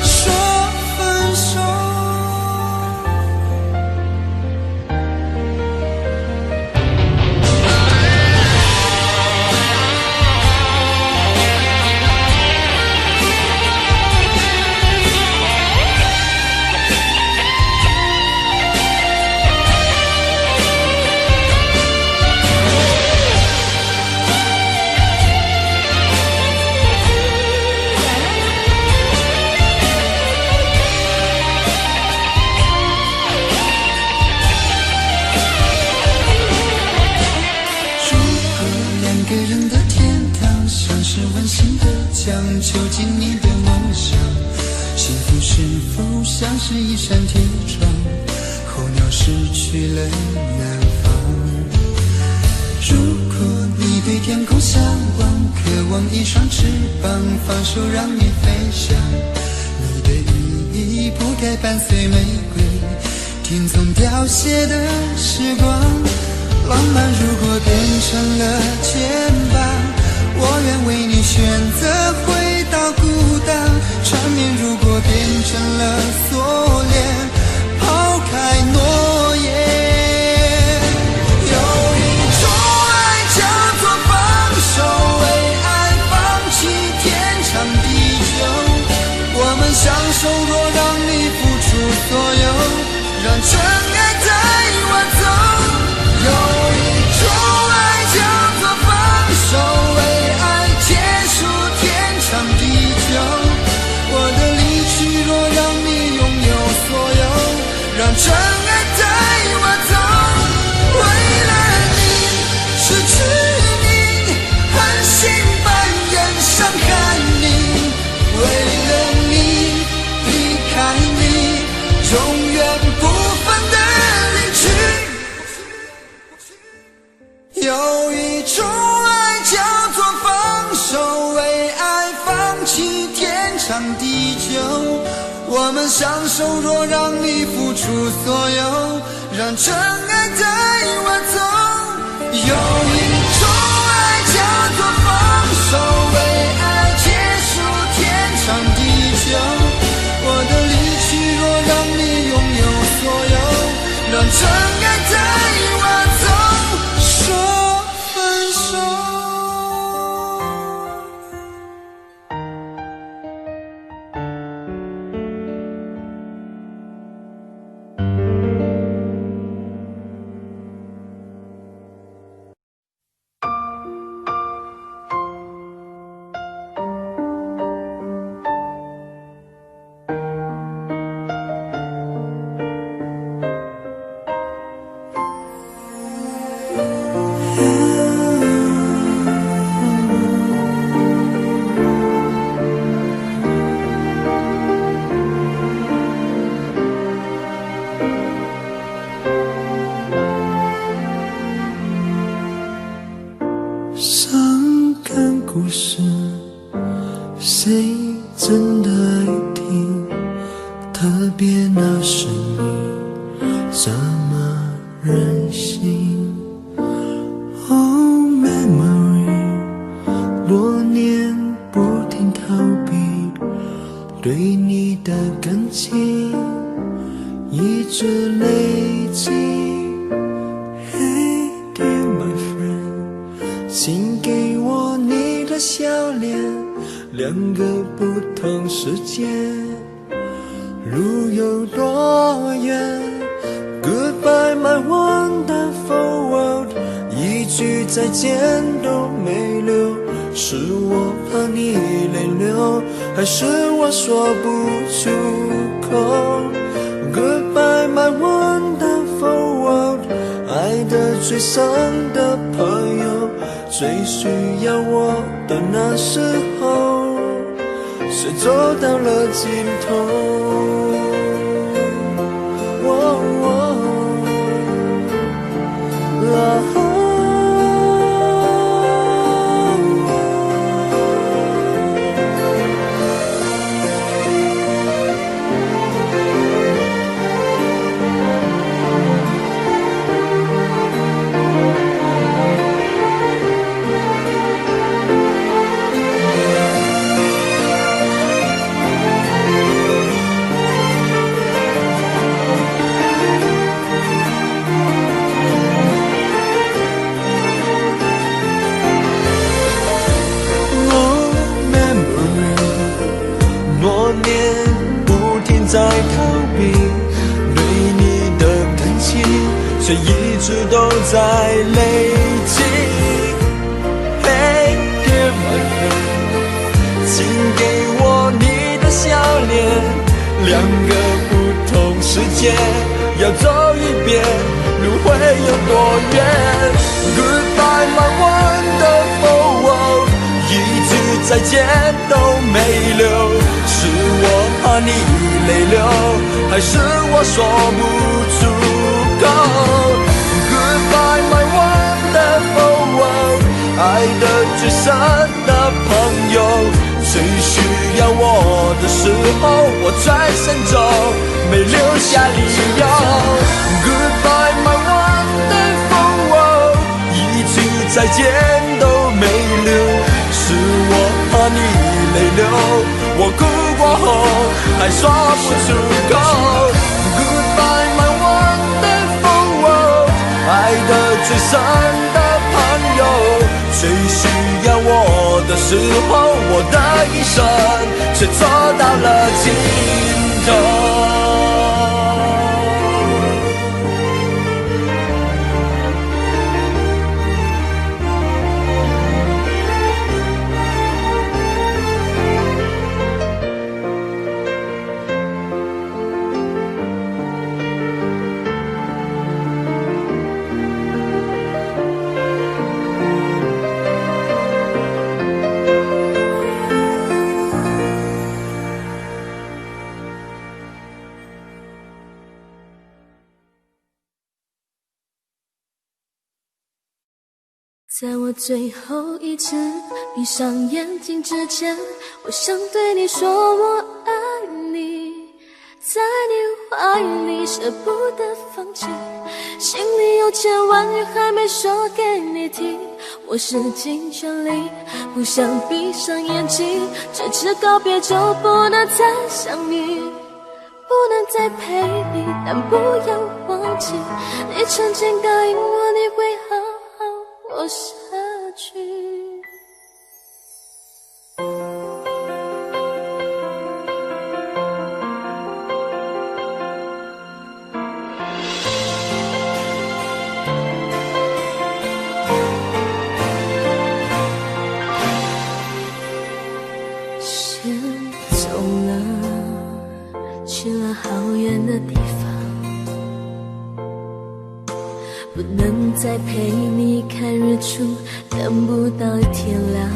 说分手。囚禁你的梦想，幸福是否像是一扇铁窗，候鸟失去了南方。如果你对天空向往，渴望一双翅膀，放手让你飞翔。你的羽翼不该伴随玫瑰，天空凋谢的时光。浪漫如果变成了牵绊，我愿为你选择回到孤单。缠绵如果变成了锁链，抛开诺言。有一种爱叫做放手，为爱放弃天长地久。我们相守，若让你付出所有，让真爱带我走。有一种爱叫做放手，为爱结束天长地久。我的离去，若让你拥有所有，让真爱带我走。为了你失去你，狠心扮演伤害你。为了你离开你，永远不分的离去。有一种爱叫做放手，为爱放弃天长地久。我们相守，若让你付出所有，让真爱带我走。有一种爱叫做放手，为爱结束天长地久。我的离去，若让你拥有所有，让真爱带我走，说分手。故事，谁真的爱听？特别那声音这么任性。Oh memory， 多年不停逃避，对你的感情一直累积。的笑脸，两个不同世界，路有多远 Goodbye my wonderful world， 一句再见都没留，是我怕你泪流，还是我说不出口 Goodbye my wonderful world， 爱得最深的朋友，最需要我的那时候，谁走到了尽头。在逃避对你的感情，却一直都在累积。Hey dear my friend， 请给我你的笑脸，两个不同世界，要走一遍，路会有多远 ？Goodbye my wonderful world， 一句再见都没留，是我怕你泪流，还是我说不出口 Goodbye my wonderful world， 爱的最深的朋友，最需要我的时候，我转身走，没留下理由 Goodbye my wonderful world， 一句再见都没留，是我怕你泪流，我哭过后还说不出口 Goodbye my wonderful world， 爱的最深的朋友，最需要我的时候，我的一生却走到了尽头。在我最后一次闭上眼睛之前，我想对你说我爱你，在你怀里舍不得放弃，心里有千万语还没说给你听，我使尽全力不想闭上眼睛，这次告别就不能再相遇，不能再陪你，但不要忘记你曾经答应我你会好好活下去。先走了，去了好远的地方，不能再陪你看日出，等不到天亮。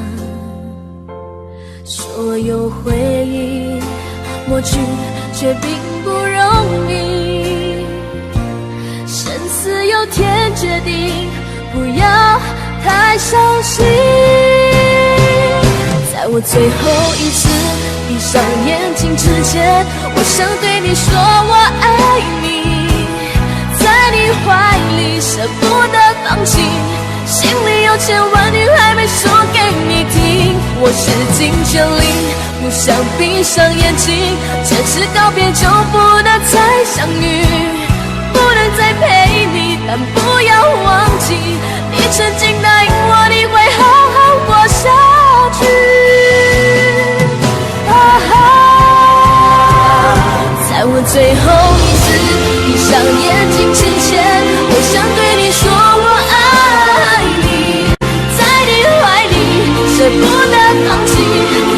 所有回忆抹去，却并不容易。生死有天决定，不要太伤心。在我最后一次闭上眼睛之前，我想对你说我爱你，在你怀里舍不得放弃，心里有千万语还没说给你听，我使尽全力不想闭上眼睛，这次告别就不能再相遇，不能再陪你，但不要忘记你曾经答应我你会好好活下去。我最后一次闭上眼睛之前，我想对你说我爱你，在你怀里舍不得放弃，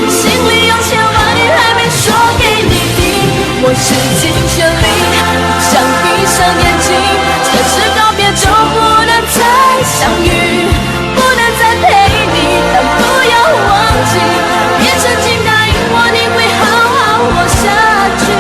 心里有千万语还没说给你听。我使尽全力，想闭上眼睛，这次告别就不能再相遇，不能再陪你，但不要忘记，别曾经答应我你会好好活下去。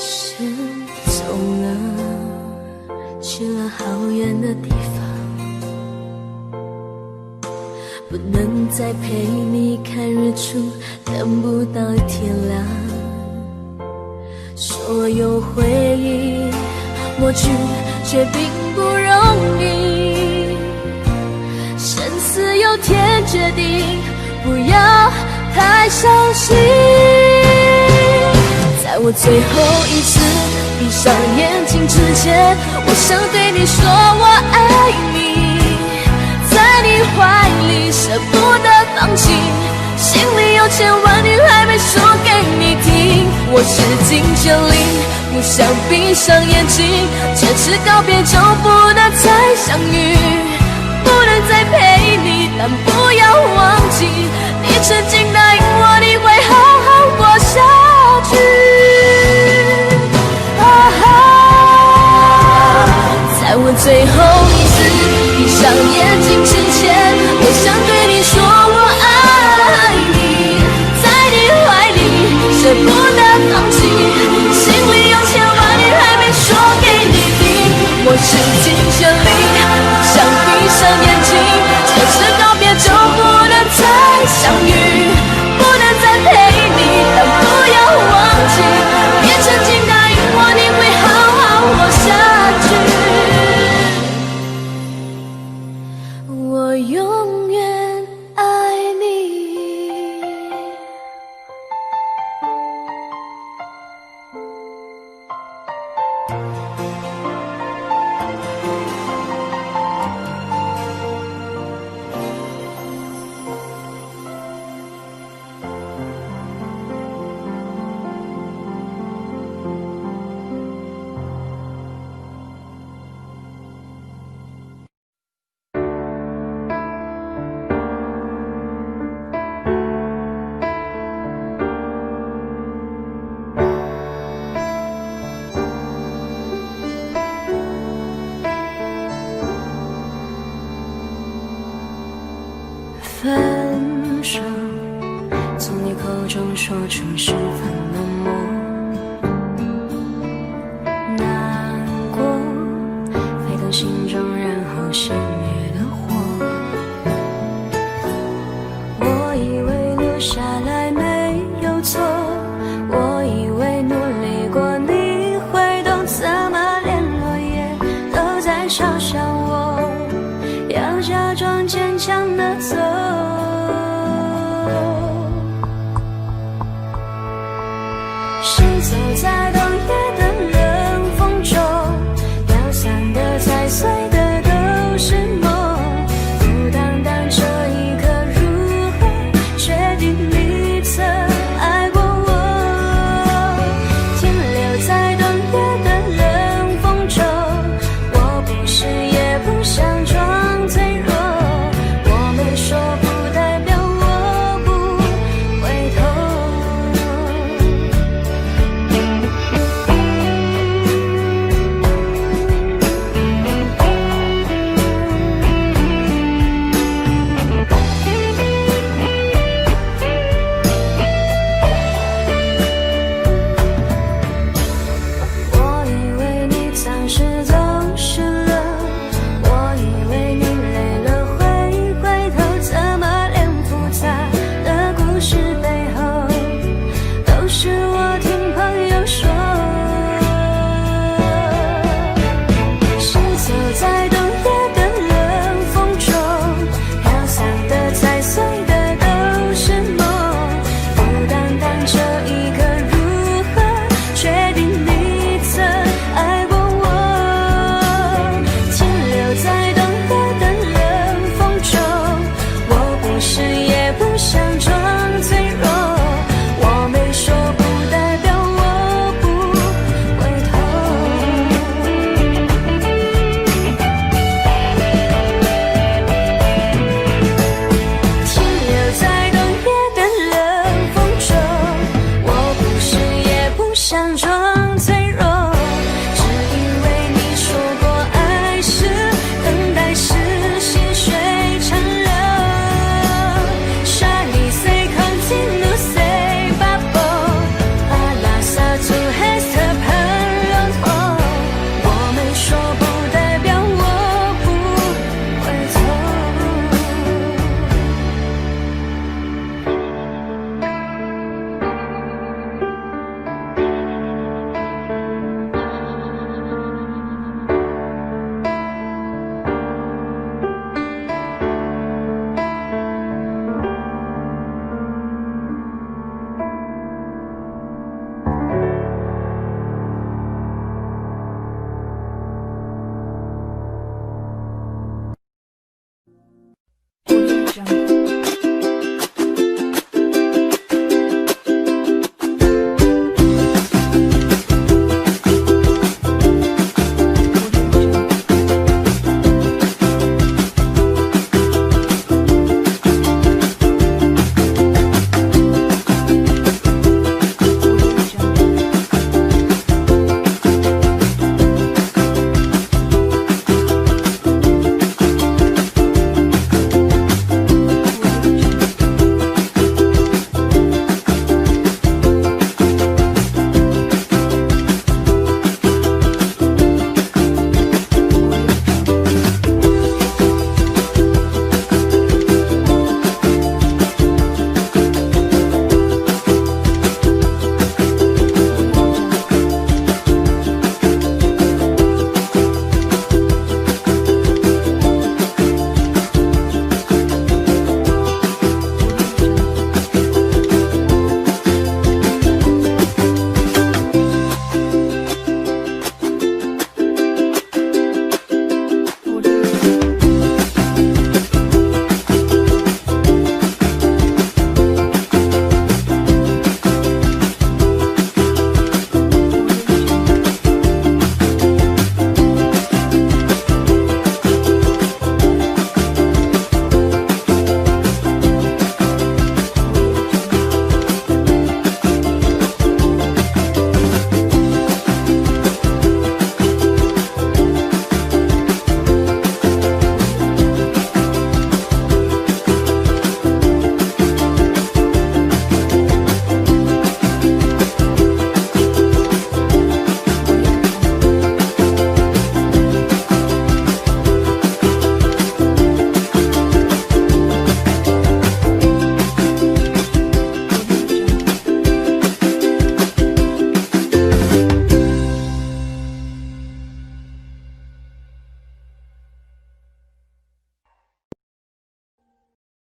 先走了，去了好远的地方，不能再陪你看日出，等不到天亮。所有回忆抹去，却并不容易。生死有天决定，不要太伤心。在我最后一次闭上眼睛之前，我想对你说我爱你，在你怀里舍不得放弃，心里有千万语还没说给你听。我使尽全力，不想闭上眼睛，这次告别就不能再相遇，不能再陪你，但不要忘记，你曾经答应我你会好好活下去。在我最后一次闭上眼睛之前，我想对你说我爱你，在你怀里舍不得放弃，心里有千万语还没说给你听。我使尽全力，想闭上眼睛，这次告别就不能再相遇，不能再陪你，但不要忘记，别曾经答应我你会好好活下去。我永远爱你。分手，从你口中说出十分冷漠，难过沸腾心中，然后熄灭了火。我以为留下来没有错，我以为努力过你会懂，怎么连落叶都在嘲笑我，要假装坚强的走。行走在冬夜的冷风中，飘散的踩碎的都是梦，孤单单这一刻如何确定你曾爱过我，停留在冬夜的冷风中，我不是眼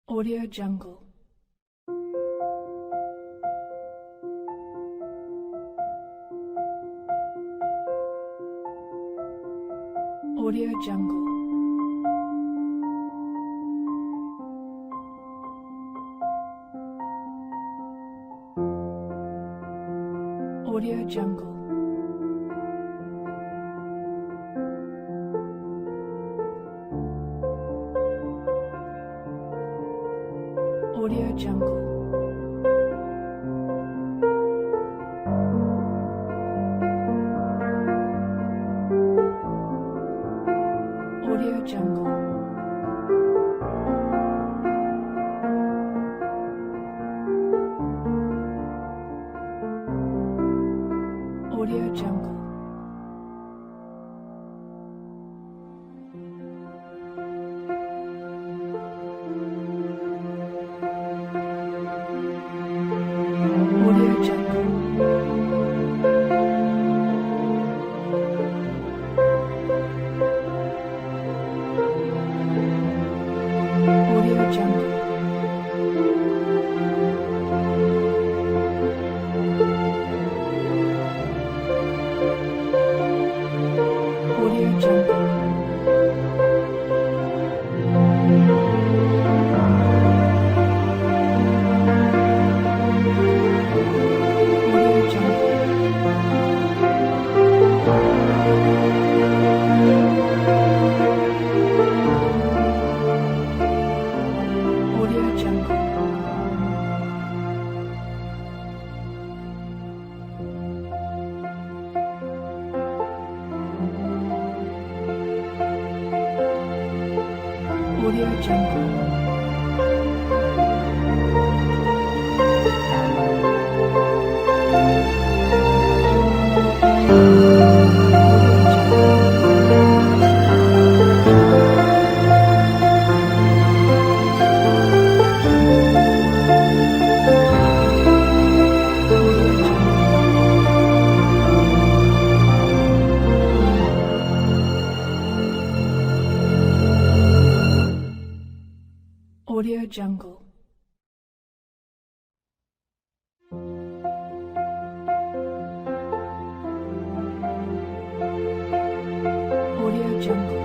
Audio Jungle. Audio Jungle. Audio Jungle. Audio Jungle. Audio Jungle. Audio Jungle. Audio Jungle. Audio Jungle. Audio Jungle. Audio Jungle. Audio Jungle. Audio Jungle. Audio Jungle. Audio Jungle.